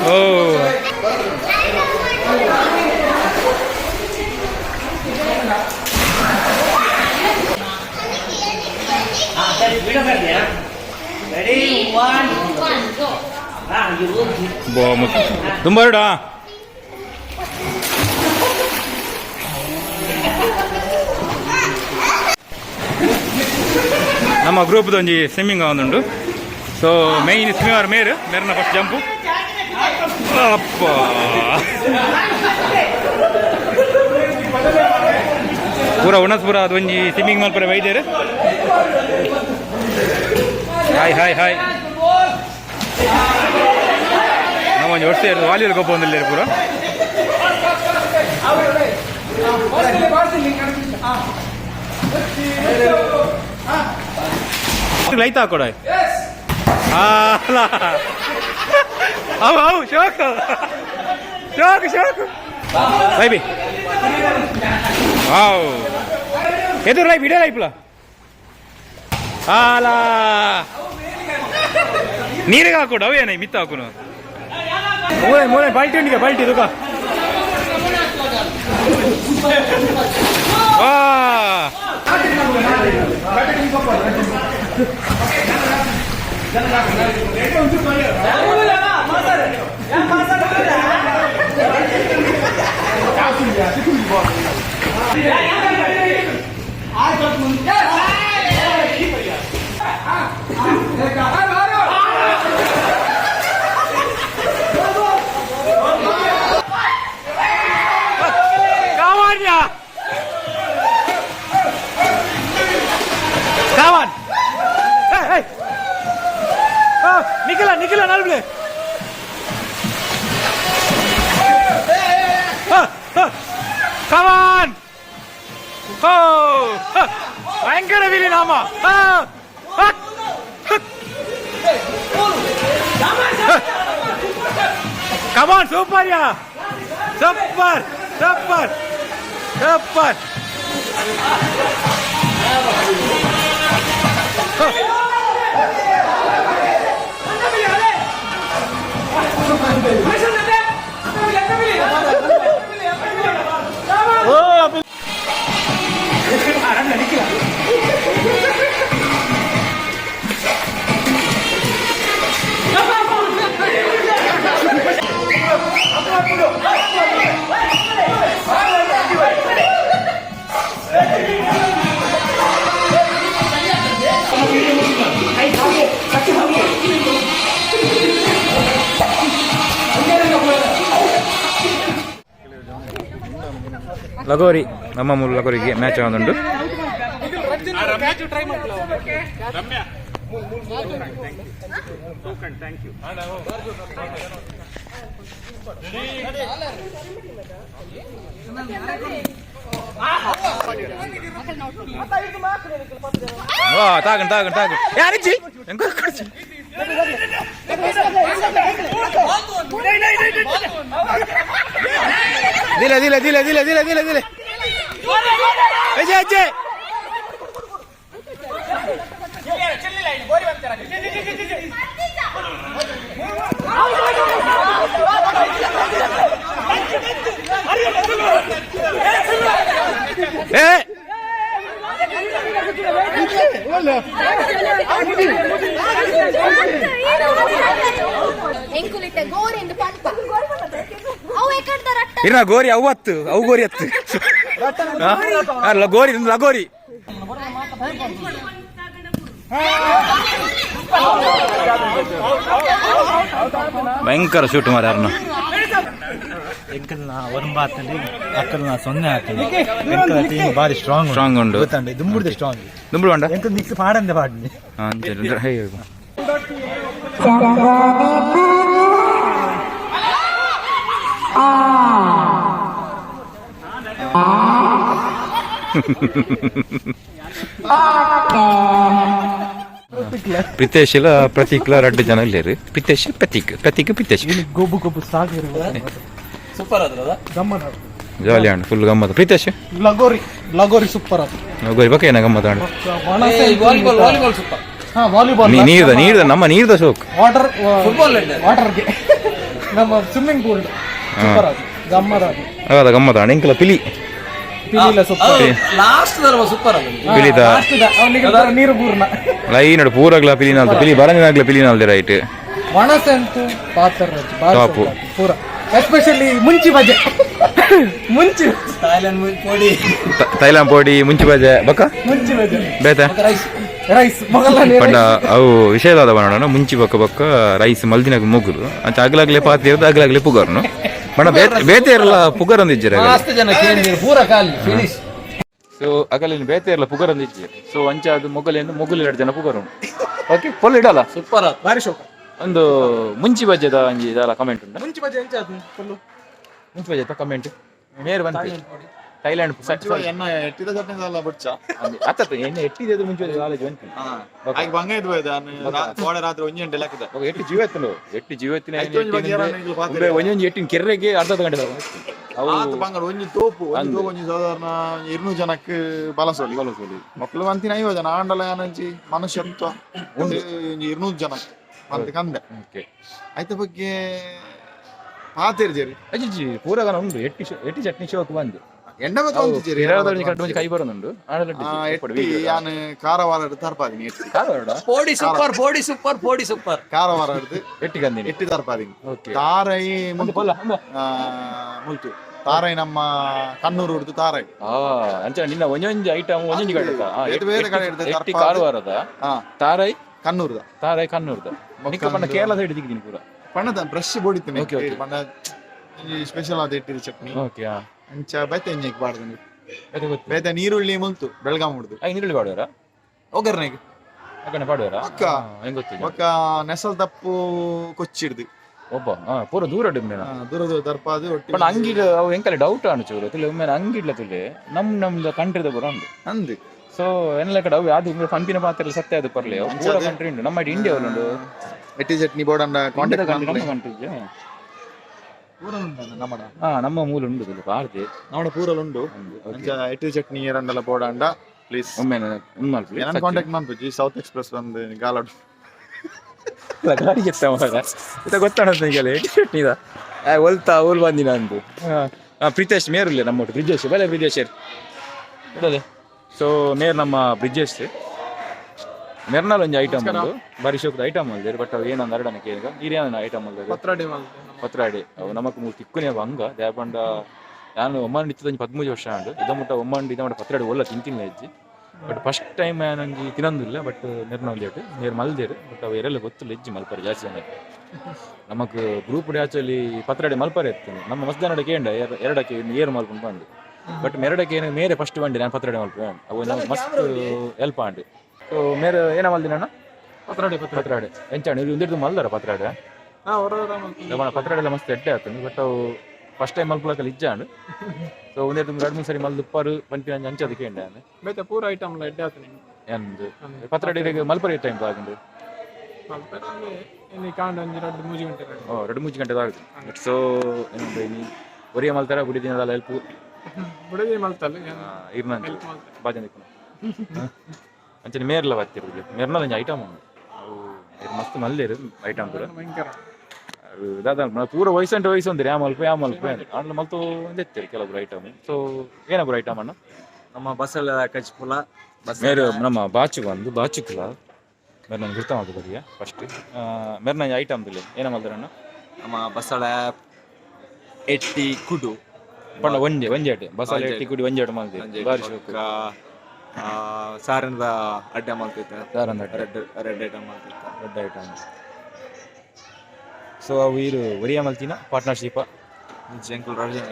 ओ ತುಂಬ ಹೊರಡ ನಮ್ಮ ಗ್ರೂಪ್ದು ಒಂಜಿ ಸ್ವಿಮ್ಮಿಂಗ್ ಆವೊಂದುಂಡು ಸೊ ಮೈನ್ ಸ್ವಿಮ್ಮರ್ ಮೇರ್ನ ಫಸ್ಟ್ ಜಂಪು ಅಪ್ಪ ಪೂರ ಉಣಸ್ಪುರ ಅದು ಒಂಜಿ ಸ್ವಿಮ್ಮಿಂಗ್ ಮಲ್ಪರೆ ವೈದ್ಯರು ಹಾಯ್ ನಾವು ಒಂಜಿ ವರ್ಷ ವಾಲಿಯಲ್ಲಿ ಗೊಬ್ಬ ಒಂದಿಲ್ಲ ಪೂರ ಲೈಟ್ ಹಾಕೊಡ ಅಲ್ಲ ಅವು ಶೋಕು ಶೋಕು ಶೋಕು ಬೈಬಿ ವಾವ್ ಎದುರು ರೈ ವಿಡಿಯೋ ರೈಪ್ಲ ಅಲ್ಲ ನೀರಿಗೆ ಹಾಕೊಡು ಅವೇನ ಮಿತ್ತ ಹಾಕೋನು ಮೂಳೆ ಮೂಳೆ ಬಾಲ್ಟಿ ಉಂಡಿಗೆ ಬಾಲ್ಟಿ ದುಃಖ ವಾ Kawan. Hey. Oh, Nicola nalble. Kawan. Oh. Angkara vili nama. Come on, super ya. Super. ಲಗೋರಿ ನಮ್ಮ ಮೂಲ ಲಗೋರಿಗೆ ಮ್ಯಾಚ್ ಆಗುಂಟು ತಾಗನ್ ಯಾರಿಚ್ಚಿ ದಿಲೆ ಅಜ್ಜೆ ಇನ್ನ ಗೋರಿ ಅವತ್ತು ಅವು ಗೋರಿ ಹತ್ತು ಲಗೋರಿ ಲಗೋರಿ ಭಯಂಕರ ಶೂಟ್ ಮಾರ ಯಾರನ್ನ ಬಾರಿ ಸ್ಟ್ರಾಂಗ್ ಉಂಟು ದುಂಬುಡ್ದೆ ಸ್ಟ್ರಾಂಗ್ ದುಂಬುಡು ಉಂಡ ಮಿಕ್ಸ್ ಪಾಡಂದೆ ಪಾಡ್ನಿ ಪ್ರಿತೇಶಿಲ ಪ್ರತೀಕ್ಲ 2 ಜನ ಇಲ್ಲೇರಿ ಪ್ರಿತೇಶ್ ಪ್ರತೀಕ್ ಗೊಬ್ಬು ಸಾಗಿರು ಸೂಪರ್ ಅದ್ರದ ಗಮ್ಮತ್ ಜಾಲಿ ಆಂಡ್ ಫುಲ್ ಗಮ್ಮತ್ ಪ್ರಿತೇಶ್ ಲಗೋರಿ ಸೂಪರ್ ಅದು ಲಗೋರಿ ಬಗ್ಗೆ ಏನ ಗಮ್ಮತ್ ಆಂಡ್ ವಾಲಿಬಾಲ್ ಸೂಪರ್ ಹಾ ವಾಲಿಬಾಲ್ ನೀರ್ದ ನಮ್ಮ ನೀರ್ದ ಶೋಕ್ ವಾಟರ್ ವಾಟರ್ಗೆ ನಮ್ಮ ಸ್ವಿಮ್ಮಿಂಗ್ ಪೂಲ್ ಸೂಪರ್ ಅದು ಗಮ್ಮತ್ ಆಂಡ್ ಎಂಕಲ ಪಿಲಿ ಲಾಸ್ಟ್ ಸೂಪರ್ ಪಿಲಿದ ನೀರು ಪೂರ್ಣ ಲೈನ್ ಪೂರಗ್ಲ ಪಿಲಿನಾಲ್ದ ಪಿಲಿ ಬರಂದಿನಾಗ್ಲ ಪಿಲಿನಾಲ್ದೆ ರೈಟ್ ಒಣಸೆ ಅಂತೂ ಪಾತ್ರ ಟಾಪ್ ಪೂರ ಎಸ್ಪೆಷಲಿ ಮುಂಚಿ ಬಜೆ ಥೈಲಾಂಡ್ ಪೋಡಿ ಮುಂಚಿ ಬಜೆ ಬಕ್ಕ ಮುಂಚಿ ಬಜೆ ಬೇತೆ ರೈಸ್ ಪಂಡ ಅವು ವಿಷಯದಾದ ಬಣ್ಣ ಮುಂಚಿ ಬಕ್ಕ ರೈಸ್ ಮಲ್ದಿನಾಗ ಮುಗುರು ಅಂತ ಅಗ್ಲಾಗ್ಲೆ ಪಾತ್ರೆ ಇರೋದು ಅಗ್ಲಾಗ್ಲೆ ಪುಗರ್ನು ಬಣ್ಣ ಬೇತೆ ಇರಲ್ಲ ಪುಗರ್ ಅಂದಿಜ್ಜರ ಪೂರ ಕಾಲಿ ಫಿನಿಶ್ ಸೊ ಅಗಲಿನ ಬೇತೆ ಇರಲ್ಲ ಪುಗರ್ ಅಂದಿಜ್ಜೆ ಸೊ ಅಂಚ ಅದು ಮೊಗಲೇನು ಮೊಗಲು 2 ಜನ ಪುಗರ್ ಓಕೆ ಫುಲ್ ಇಡಲ್ಲ ಸೂಪರ್ ಬಾರಿ ಶೋಕ ಒಂದು ಮುಂಚಿ ಬಜ್ಜೆದ ಅಂಜಿ ಇದಲ್ಲ ಕಮೆಂಟ್ ಉಂಟು ಮುಂಚಿ ಬಜೆ ಎಂಚ ಅದು ಫುಲ್ ಮುಂಚಿ ಬಜ್ಜೆದ ಕಮೆಂಟ್ ಮೇರ್ ಬಂತು ಥೈಲ್ಯಾಂಡ್ ಎನ್ನ ಎಟ್ಟಿದ ಚಟ್ನಿ ಎಲ್ಲ ಬುಚ್ಚ ಅತ್ತ ಎಣ್ಣೆ ಎಟ್ಟಿದ್ದು ಮುಂಚೆ ಕಾಲೇಜ್ ಬಂತು ಆಯ್ತು ಬಂಗ ಇದು ಕೋಡೆ ರಾತ್ರಿ ಒಂಜಿ ಗಂಟೆ ಲೆಕ್ಕದ ಎಟ್ಟು ಜೀವತ್ತನು ಎಟ್ಟು ಜೀವತ್ತಿನ ಒಂಜೊಂಜಿ ಎಟ್ಟಿನ ಕೆರೆಗೆ ಅರ್ಧ ಗಂಟೆ ಆತು ಬಂಗಡ ಒಂಜಿ ತೋಪು ಒಂಜಿ ಸಾಧಾರಣ 200 ಜನಕ್ಕೆ ಬಲಸೋಲಿ ಮಕ್ಕಳು ಅಂತಿನ 50 ಜನ ಆಂಡಲ ಏನಂಚಿ ಮನುಷ್ಯತ್ವ 200 ಜನ ಅಂತ ಕಂದೆ ಆಯ್ತ ಬಗ್ಗೆ ಪಾತಿರ್ಜೇರಿ ಅಜ್ಜಿ ಪೂರಗನ ಉಂಟು ಎಟ್ಟಿ ಚಟ್ನಿ ಶೋಕ್ ಬಂದು ಎಂಡ ಗೊತ್ತಿದ್ದೀರಿ ಕೈ ಬರೋದುಂಡು ನಾನು ಕಾರವಾರ ತರ್ಪಾದಿನಿ ಎಟ್ಟಿ ಕಾರವಾರ ಪೋಡಿ ಸೂಪರ್ ಕಾರವಾರ ಹಿಡಿದು ಎಟ್ಟಿ ಕಂದಿನಿ ಎಟ್ಟಿ ತರ್ಪಾದಿನಿ ತಾರೈ ಮುಲ್ತು ತಾರೈ ನಮ್ಮ ಕಣ್ಣೂರು ಹಿಡಿದು ತಾರೈ ಅಂಚ ನಿನ್ನ ಒಂದೊಂದು ಐಟಮ್ ಒಂದೊಂದು ಕಡೆ ಬೇರೆ ಕಡೆ ಹಿಡಿದು ಎಟ್ಟಿ ಕಾರವಾರದ ತಾರೈ ಕಣ್ಣೂರ್ದ ತಾರೈ ಕಣ್ಣೂರ್ದ ಪಣ್ಣ ಕೇರಳ ಸೈಡ್ ದಿಕ್ಕಿದ್ದೀನಿ ಪೂರ ಪಣ್ಣದ ಬ್ರಷ್ ಬೋಡಿತೀನಿ ಪಣ್ಣ ಸ್ಪೆಷಲ್ ಆದ ಇಟ್ಟಿದ ಚಟ್ನಿ ಓಕೆ ಅಂಚ ಬೇತೆ ಎಂಜಕ್ಕೆ ಬಾಡ್ದು ಬೇತೆ ನೀರುಳ್ಳಿ ಮುಲ್ತು ಬೆಳಗಾಂ ಹುಡ್ದು ನೀರುಳ್ಳಿ ಪಾಡುವಾರ ಒಗ್ಗರ್ನೆಗೆ ಅಕ್ಕನೆ ಪಾಡುವಾರ ಒಕ್ಕ ಹೆಂಗ್ ಗೊತ್ತಿಲ್ಲ ಒಕ್ಕ ನೆಸಲ್ ತಪ್ಪು ಕೊಚ್ಚಿಡ್ದು ಒಬ್ಬ ಪೂರ ದೂರ ದೂರ ದೂರ ತರ್ಪಾದು ಪಣ್ಣ ಅಂಗಿಡ್ ಅವು ಎಂಕಲೆ ಡೌಟ್ ಅನ್ಚೂರು ತುಲೆ ಒಮ್ಮೆ ಅಂಗಿಡ್ಲ ತುಲೆ ನಮ್ದು ಕಂಟ್ರಿದ ಪೂರ ಉಂಡು ಅಂದು ಸೊ ಎನ್ನಲ ಕಡೆ ಅವು ಅದು ಪಂಪಿನ ಪಾತ್ರೆ ಸತ್ಯ ಅದು ಪರ್ಲೆ ಪೂರ ಕಂಟ್ರಿ ಉಂಡು ನಮ್ಮ ಇಂಡಿಯಾ ಉಂಡು ಎಟ್ಟಿ ಚಟ್ನಿ ಬೋರ್ಡ್ ಕಾಂಟ್ಯಾಕ್ಟ್ ನಮ್ಮ ಕಂಟ್ರಿಗೆ ನಮ್ಮ ಮೂಲ ಉಂಡು ಪಾರ್ದೆ ನಮ್ಮ ಪೂರಲ್ ಉಂಡು ಎಟ್ಟಿ ಚಟ್ನಿ ಎರಡಲ್ಲ ಬೋರ್ಡ್ ಪ್ಲೀಸ್ ಒಮ್ಮೆ ನಾನು ಕಾಂಟ್ಯಾಕ್ಟ್ ಮಾಡ್ಬೇಕು ಸೌತ್ ಎಕ್ಸ್ಪ್ರೆಸ್ ಒಂದು ಗಾಲಾಡು ಗಾಡಿ ಇತ್ತ ಗೊತ್ತಾಣದ ಈಗಲೇ ಎಟ್ಟಿ ಚಟ್ನಿ ಇದ ಒಲ್ತಾ ಓಲ್ ಬಂದಿನ ಅಂದು ಪ್ರೀತೇಶ್ ಮೇರುಲ್ಲೆ ನಮ್ಮ ಬ್ರಿಜೇಶ್ ಬಲೆ ಬ್ರಿಜೇಶ್ ಇಡಲೆ ಸೊ ಮೇರ್ ನಮ್ಮ ಬ್ರಿಜೇಶ್ ಮೆರ್ನಲ್ ಒಂಜಿ ಐಟಮ್ ಉಂಡು ಬಾರಿ ಶೋಕದ ಐಟಮ್ ಅಲ್ದೇರು ಬಟ್ ಅವು ಏನೊಂದು ಅರಡನೆ ಕೇಳಿಗ ನೀರೇನ ಐಟಮ್ ಅಲ್ದೇರು ಪತ್ರಾಡಿ ಅವು ನಮಕ್ ಮೂರು ತಿಕ್ಕುನೇ ಹಂಗ ದೇಪಂಡ ನಾನು ಒಮ್ಮಂಡ್ ಇತ್ತದ 13 ವರ್ಷ ಉಂಡು ಇದಮುಟ್ಟ ಒಮ್ಮಂಡ್ ಇದಮುಟ್ಟ ಪತ್ರಾಡಿ ಒಲ್ಲ ತಿಂತಿಲ್ಲ ಹೆಜ್ಜಿ ಬಟ್ ಫಸ್ಟ್ ಟೈಮ್ ನಂಗೆ ತಿನ್ನೊಂದಿಲ್ಲ ಬಟ್ ನೆರ್ನಲ್ದೇಟು ನೀರು ಮಲ್ದೇರು ಬಟ್ ಅವು ಎರಲ್ಲ ಗೊತ್ತಿಲ್ಲ ಹೆಜ್ಜಿ ಮಲ್ಪರೆ ಜಾಸ್ತಿ ಜನ ನಮಕ್ ಗ್ರೂಪ್ ಆಕ್ಚುಲಿ ಪತ್ರಾಡಿ ಮಲ್ಪರೆ ಇರ್ತೀನಿ ನಮ್ಮ ಮಸ್ದಾನಡೆ ಕೇಂಡ ಎರಡಕ್ಕೆ ಏರು ಮಲ್ಕೊಂಡು ಬಂದು ಬಟ್ ಮೆರಡಕ್ಕೆ ಏನು ಮೇರೆ ಫಸ್ಟ್ ಬಂಡಿ ನಾನು ಪತ್ರಾಡಿ ಮಲ್ಪೆ ಅವು ನಮ್ಗೆ ಮಸ್ತ್ ಹೆಲ್ಪ್ ಆಂಡಿ ಸೊ ಮೇರೆ ಏನ ಮಲ್ದಿನ ಪತ್ರಾಡಿ ಎಂಚಾಣಿ ಒಂದಿಟ್ಟು ಮಲ್ದಾರ ಪತ್ರಾಡಿ ಪತ್ರಾಡಿ ಎಲ್ಲ ಮಸ್ತ್ ಎಡ್ಡೆ ಆಗ್ತದೆ ಬಟ್ ಅವು ಫಸ್ಟ್ ಟೈಮ್ ಮಲ್ಪಲಕ್ಕಲ್ಲಿ ಇಜ್ಜಾಂಡು ಸೊ ಒಂದೆರಡು 2-3 ಸರಿ ಮಲ್ದು ಉಪ್ಪಾರು ಪಂಪಿನ ಅಂಚದಕ್ಕೆ ಎಂಡ ಪೂರ ಐಟಮ್ ಎಡ್ಡೆ ಆಗ್ತದೆ ಎಂದು ಪತ್ರಾಡಿ ಮಲ್ಪರಿ ಟೈಮ್ ಆಗುಂಡು 2-3 ಗಂಟೆ ಆಗುತ್ತೆ ಸೊ ಏನು ಒರಿಯ ಮಲ್ತಾರ ಗುಡಿ ದಿನದಲ್ಲ ಹೆಲ್ಪ್ ಬುಡದಿ ಮಲ್ತಲ್ಲ ಇರ್ನಂತ ಬಾಜನ್ ಅಂಚನೆ ಮೇರ್ಲ ಬರ್ತಿರೋದು ಮೇರ್ನಲ್ಲ ಒಂಜಿ ಐಟಮ್ ಉಂಡು ಅವು ಮಸ್ತ್ ಮಲ್ದೇರು ಐಟಮ್ ಪೂರ ದಾದ ಪೂರ ವಯಸ್ಸು ಒಂದಿರಿ ಆ ಮಲ್ಪ ಆಂಡ್ಲ ಮಲ್ತು ಒಂದೆತ್ತೇರಿ ಕೆಲವೊಬ್ರು ಐಟಮ್ ಸೊ ಏನೊಬ್ರು ಐಟಮ್ ಅಣ್ಣ ನಮ್ಮ ಬಸಳೆ ಕಚ್ಪುಲ ಮೇರು ನಮ್ಮ ಬಾಚು ಬಂದು ಬಾಚುಕ್ಲ ಮೇರೆ ನಾನು ಗುರ್ತ ಮಾಡ್ಬೋದಿಗೆ ಫಸ್ಟ್ ಮೇರೆ ನಾನು ಐಟಮ್ ದಿಲ್ಲ ಏನ ಮಲ್ದಾರಣ್ಣ ನಮ್ಮ ಬಸಳೆ ಎಟ್ಟಿ ಕುಡು ಪಂಡ ಒಂಜೆ ಐಟಮ್ ಬಸಳೆ ಎಟ್ಟಿ ಕುಡಿ ಒಂಜೆ ಐಟಮ್ ಮಲ್ದಿ ಬಾರಿ ಶೋಕ ಸಾರನದ ಅಡ್ಡ ಮಲ್ತೈತೆ ಸಾರನ ರೆಡ್ ಐಟಮ್ ಮಲ್ತೈತೆ ರೆಡ್ ಐಟಮ್ ಸೊ ಅವು ಇರು ಒರಿಯ ಮಲ್ತಿನ ಪಾರ್ಟ್ನರ್ಶಿಪ್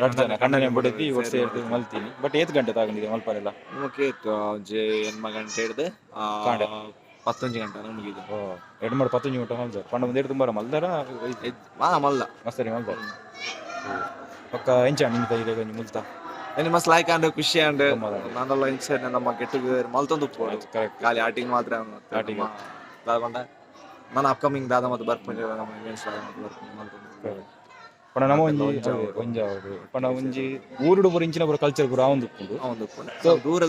ರಡ್ಜನ ಕಣ್ಣನೆ ಬಿಡತಿ ವರ್ಷ ಇರ್ದು ಮಲ್ತೀನಿ ಬಟ್ 8 ಗಂಟೆ ತಗೊಂಡಿದೆ ಮಲ್ಪರೆಲ್ಲ ನಮಗೆ ಎನ್ಮ ಗಂಟೆ ಹಿಡ್ದು 11 ಗಂಟೆ ಮುಗಿದು 11 ಗಂಟೆ ಮಲ್ದಾರ ಪಂಡ ಮುಂದೆ ತುಂಬ ಮಲ್ದಾರ ಮಲ್ಲ ಮಸ್ತರಿ ಮಲ್ದಾರ ಪಕ್ಕ ಎಂಚ ನಿಂತ ಈಗ ಮುಲ್ತಾ ಎಲ್ಲಿ ಮಸ್ತ್ ಲೈಕ್ ಅಂಡ್ ಖುಷಿ ಅಂಡ್ ನಾನೆಲ್ಲ ಇನ್ಸೈಡ್ ನಮ್ಮ ಗೆಟ್ ಟುಗೆದರ್ ಮಲ್ತೊಂದು ಖಾಲಿ ಆಟಿಂಗ್ ಮಾತ್ರ ಆಟಿಂಗ್ ದಾಗೊಂಡ ನಾನು ಅಪ್ಕಮಿಂಗ್ ದಾದ ಮತ್ತು ಬರ್ಪಂಜ ನಮ್ಮ ಇವೆಂಟ್ಸ್ ಪಣ ನಮ್ಮ ಒಂಜಿ ಪಣ ಒಂಜಿ ಊರುಡು ಪೂರ ಇಂಚಿನ ಪೂರ ಕಲ್ಚರ್ ಪೂರ ಅವಂದು ಸೊ ದೂರ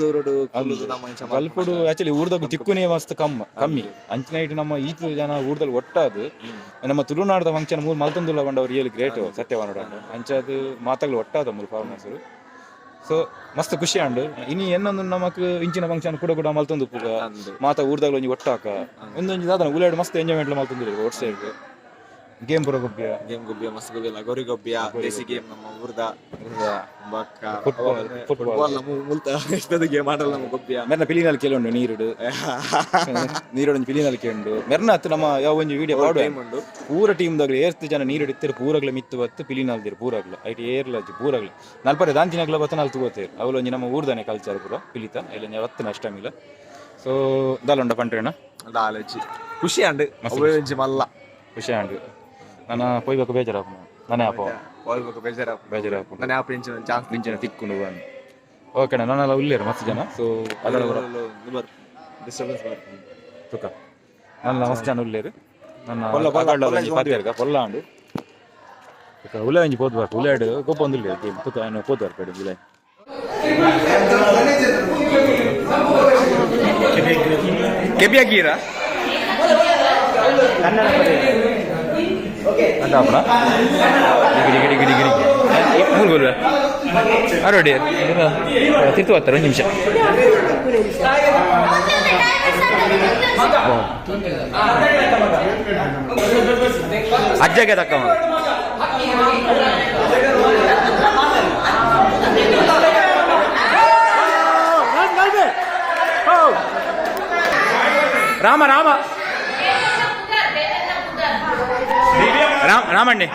ಕಲ್ಪುಡು ಆಕ್ಚುಲಿ ಊರ್ದಾಗ ತಿಕ್ಕುನೇ ಮಸ್ತ್ ಕಮ್ಮಿ ಅಂಚಿನ ಇಟ್ಟು ನಮ್ಮ ಈತು ಜನ ಊರ್ದಲ್ಲಿ ಒಟ್ಟಾದು ನಮ್ಮ ತುಳುನಾಡದ ಫಂಕ್ಷನ್ ಮೂರು ಮಲ್ತೊಂದುಲ್ಲ ಬಂದವ್ರು ರಿಯಲಿ ಗ್ರೇಟ್ ಸತ್ಯವಾನೋಡ ಅಂಚದು ಮಾತಾಗಲು ಒಟ್ಟಾದ ಮೂರು ಫಾರ್ಮರ್ಸರು ಸೊ ಮಸ್ತ್ ಖುಷಿ ಅಂಡು ಇನ್ನು ಏನೊಂದು ನಮಕ್ ಇಂಚಿನ ಫಂಕ್ಷನ್ ಕೂಡ ಮಲ್ತೊಂದು ಪೂಗ ಮಾತಾ ಊರ್ದಾಗ ಒಂಜಿ ಒಟ್ಟಾಕ ಒಂದೊಂದು ದಾದ ಉಳ್ಳಾಡಿ ಮಸ್ತ್ ಎಂಜಾಯ್ಮೆಂಟ್ ಮಲ್ತೊಂದಿರಿ ರೋಡ್ ಸೈಡ್ ಗೇಮ್ ಪೂರ ಗೊಬ್ಬಿಯ ಮಸ್ತ್ ಗೊಬ್ಬಿಯ ಗೊರಿ ಗೊಬ್ಬಿಯ ದೇಸಿ ಗೇಮ್ ನಮ್ಮ ಊರ್ದ ಬಕ್ಕ ಫುಟ್ಬಾಲ್ ನಮ್ಮ ಮುಲ್ತ ಎಷ್ಟದ ಗೇಮ್ ಆಡಲ್ಲ ನಮ್ಮ ಗೊಬ್ಬಿಯ ಮೆರ್ನ ಪಿಲಿನಲ್ಲಿ ಕೇಳುಂಡು ನೀರುಡು ಪಿಲಿನಲ್ಲಿ ಕೇಳುಂಡು ಮೆರ್ನ ಹತ್ತು ನಮ್ಮ ಯಾವ ಒಂಜಿ ವಿಡಿಯೋ ಪಾಡು ಪೂರ ಟೀಮ್ದಾಗ್ಲಿ ಏರ್ತು ಜನ ನೀರು ಇಡ್ತೀರು ಪೂರಗ್ಲ ಮಿತ್ತು ಬತ್ತು ಪಿಲಿನಲ್ದಿರು ಪೂರಗ್ಲ ಐಟಿ ಏರ್ಲಜ್ಜಿ ಪೂರಗ್ಲ ನಲ್ಪರೆ ದಾಂತಿನಾಗ್ಲ ಬತ್ತ ನಾಲ್ ತಗೋತೇರು ಅವಳು ಒಂಜಿ ನಮ್ಮ ಊರ್ದಾನೆ ಕಲ್ಚರ್ ಪೂರ ಪಿಲಿತ ಇಲ್ಲ ಅವತ್ತು ಅಷ್ಟಮಿಲ್ಲ ಸೊ ದಾಲುಂಡ ಪಂಟ್ರೇಣ ದಾಲಜ್ಜಿ ಖುಷಿ ಅಂಡು ಮಲ್ಲ ಖುಷಿ ಅಂಡು ನಾನು ಪೋಯ್ಬೇಕು ಬೇಜಾರಾಪ ನಾನೇ ಆಪ ಬೇಜಾರಾಪ ಬೇಜಾರಾಪ ನಾನು ಆಪ ಇಂಚಿನ ತಿಕ್ಕೊಂಡು ಬಂದು ಓಕೆ ನಾನೆಲ್ಲ ಉಳ್ಳೇರು ಮಸ್ತ್ ಜನ ಸೊ ಅದರ ಡಿಸ್ಟರ್ಬೆನ್ಸ್ ಬರ್ತದೆ ತುಕ ನನ್ನ ಮಸ್ತ್ ಜನ ಉಳ್ಳೇರು ನನ್ನ ಪೊಲ್ಲ ಪಾತ್ಯಾರ್ಗ ಪೊಲ್ಲ ಅಂಡು ಉಲೆ ಒಂಜಿ ಪೋದ್ಬಾರ್ದು ಉಲಾಡು ಗೊಬ್ಬ ಒಂದು ಉಳ್ಳೇರು ಗೇಮ್ ತುಕ ಏನು ಪೋದ್ಬಾರ್ದು ಕಡೆ ಉಲೆ ಕೆಬಿ ಹಾಕೀರಾ ಅಂತ ಅಪ್ಪಣ ಗಿಡಿ ಗಿಡಿ ಗಿಡಿ ಗಿಡಿ ಮೂರು ಬೋಲ್ವ ಅರೋಡಿ ತಿರ್ತು ಬರ್ತಾರೆ ಒಂದು ನಿಮಿಷ ಅಜ್ಜಗೆ ತಕ್ಕಮ್ಮ ರಾಮ ರಾಮ ರಾಮಣ್ಣೆ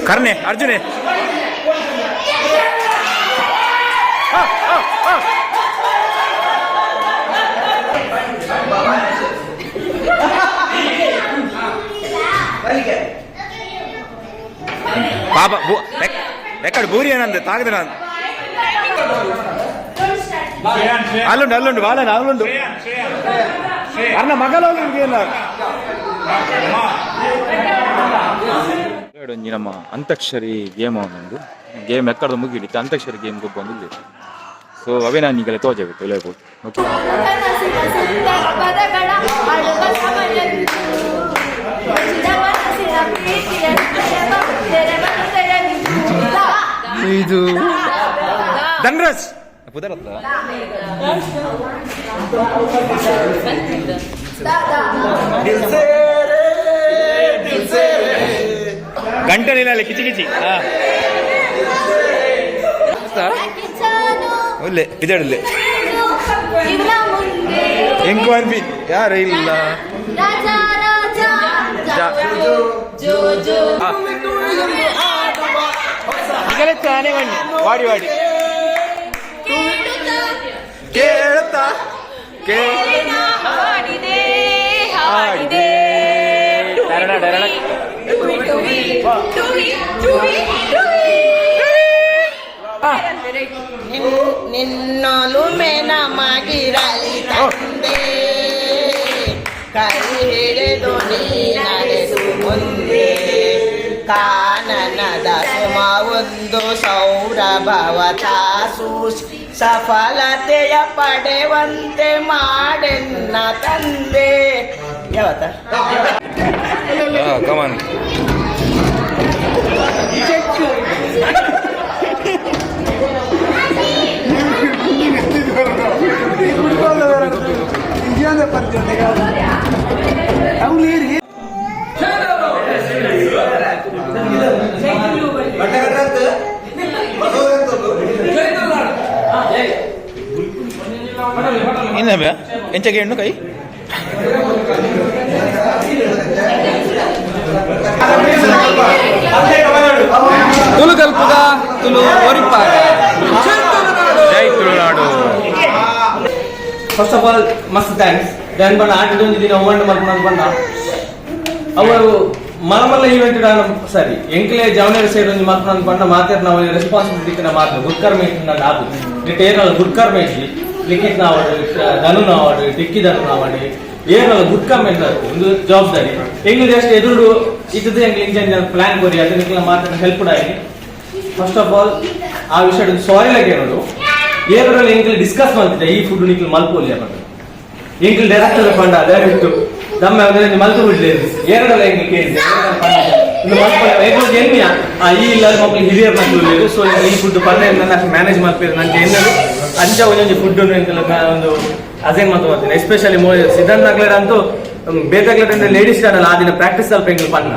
ಕರ್ಣೆ ಅರ್ಜುನೆ ಪಾಪ ಎಕ್ಕಡೆ ಬೂರಿ ಏನಂದೆ ತಾಗದೆ ನಾನು ಅಲ್ಲುಂಡು ಅಲ್ಲುಂಡು ಬಾಲನ ಅಲ್ಲುಂಡು ಅರ್ಣ ಮಗಲ ಒಂಜಿ ನಮ್ಮ ಅಂತಾಕ್ಷರಿ ಗೇಮ್ ಅವನೊಂದು ಗೇಮ್ ಎಕ್ಕಡದ ಮುಗಿಡಿತ್ತು ಅಂತಾಕ್ಷರಿ ಗೇಮ್ ಗೊಬ್ಬ ಬಂದಿಲ್ಲ ಸೊ ಅವೇ ನಾನು ಈಗಲೇ ತೋಜಬೇಕು ಇಲ್ಲಬಹುದು ಓಕೆ ಇದು ಧನ್ರಾಜ್ ಪುದರತ್ತ ಗಂಟಲಿಲ್ಲ ಕಿಚಿ ಕಿಚಿ ಒಳ್ಳೆ ಇದೇಳಲೆ ಎಂಕು ಅನ್ಬಿ ಯಾರ ಇಲ್ಲ ಈಗಲೇ ತಾನೇ ಬನ್ನಿ ವಾಡಿ ವಾಡಿ ಕೇಳುತ್ತಾ ಡರಣ ನಿನ್ನೊಲು ಮೇನ ಮಾಗಿರಲಿ ತಂದೆ ಕೈ ಹಿಡಿದು ನೀ ನಡೆಸು ಮುಂದೆ ಕಾನನದ ಸುಮ ಒಂದು ಸೌರಭವ ತಾಸು ಸಫಲತೆಯ ಪಡೆವಂತೆ ಮಾಡೆನ್ನ ತಂದೆ ಯಾವತ್ತ ಕಮಾನ್ ಇನ್ನೇ ಎಂಚಗೆ ಹೆಣ್ಣು ಕೈ ತುಳು ಕಲ್ಪದ ತುಳು ಓರಿಪಾಗ ಜೈ ತುಳುನಾಡು ಫಸ್ಟ್ ಆಫ್ ಆಲ್ ಮಸ್ತ್ ಥ್ಯಾಂಕ್ಸ್ ದೆನ್ ಬಂಡ ಆಟದೊಂದು ದಿನ ಒಮ್ಮಂಡು ಮಲ್ಕೊಂಡು ಬಂದ ಅವರು ಮಲಮಲ್ಲ ಈವೆಂಟ್ ಸರಿ ಎಂಕ್ಲೆ ಜವನೇರ ಸೇರಿ ಒಂದು ಮಲ್ಕೊಂಡು ಬಂದ ಮಾತಾಡಿ ನಾವು ರೆಸ್ಪಾನ್ಸಿಬಿಲಿಟಿ ಮಾತು ಗುಡ್ಕರ್ಮ ಆದು ಏನಾಳ ಗುಡ್ಕರ್ಮ ಇಟ್ಟು ಲಿಖಿತ್ ನಾವಾಡು ಧನು ನಾವಾಡು ಟಿಕ್ಕಿ ಧನು ನಾವಾಡಿ ಏನಾಳ ಗುಡ್ಕರ್ಮ ಒಂದು ಜವಾಬ್ದಾರಿ ಎಂಗ್ಲಿಗೆ ಅಷ್ಟು ಎದುರು ಇದ್ದದ್ದು ಎಂಗ್ಲಿ ಇಂಜನ್ ಪ್ಲಾನ್ ಕೊರಿ ಅದನ್ನ ಮಾತಾಡಿ ಹೆಲ್ಪ್ ಆಗಿ ಫಸ್ಟ್ ಆಫ್ ಆಲ್ ಆ ವಿಷಯ ಸಾರಿ ಲಾಗಿ ನೋಡು ಏನಾರಲ್ಲಿ ಎಂಗ್ಲಿ ಡಿಸ್ಕಸ್ ಮಾಡ್ತಿದ್ದೆ ಈ ಫುಡ್ ನಿಕ್ಲು ಮಲ್ಪೋಲಿ ಅನ್ನೋದು ಎಂಗ್ಲಿ ಡೈರೆಕ್ಟರ್ ಪಂಡ ದಯವಿಟ್ಟು ದಮ್ಮ ಮಲ್ತು ಬಿಡ್ಲೇರು ಏನಾರಲ್ಲ ಎಂಗ್ಲಿ ಕೇಳಿದೆ ಈ ಇಲ್ಲ ಮಕ್ಕಳು ಹಿರಿಯರ್ ಮಕ್ಕಳು ಸೊ ಈ ಫುಡ್ ಪಂಡ ಮ್ಯಾನೇಜ್ ಮಾಡ್ತೀರಿ ನನಗೆ ಏನಾದ್ರು ಅಂಚ ಒಂದೊಂದು ಫುಡ್ ಒಂದು ಅಸೈನ್ ಮಾಡ್ತೀನಿ ಎಸ್ಪೆಷಲಿ ಸಿದ್ಧಾಂತ ಆಗ್ಲೇಡ ಅಂತೂ ಬೇತಾಗ್ಲೇಡ ಲೇಡೀಸ್ ಚಾನಲ್ ಆ ದಿನ ಪ್ರಾಕ್ಟೀಸ್ ಸ್ವಲ್ಪ ಎಂಗ್ಲಿ ಪಂಡ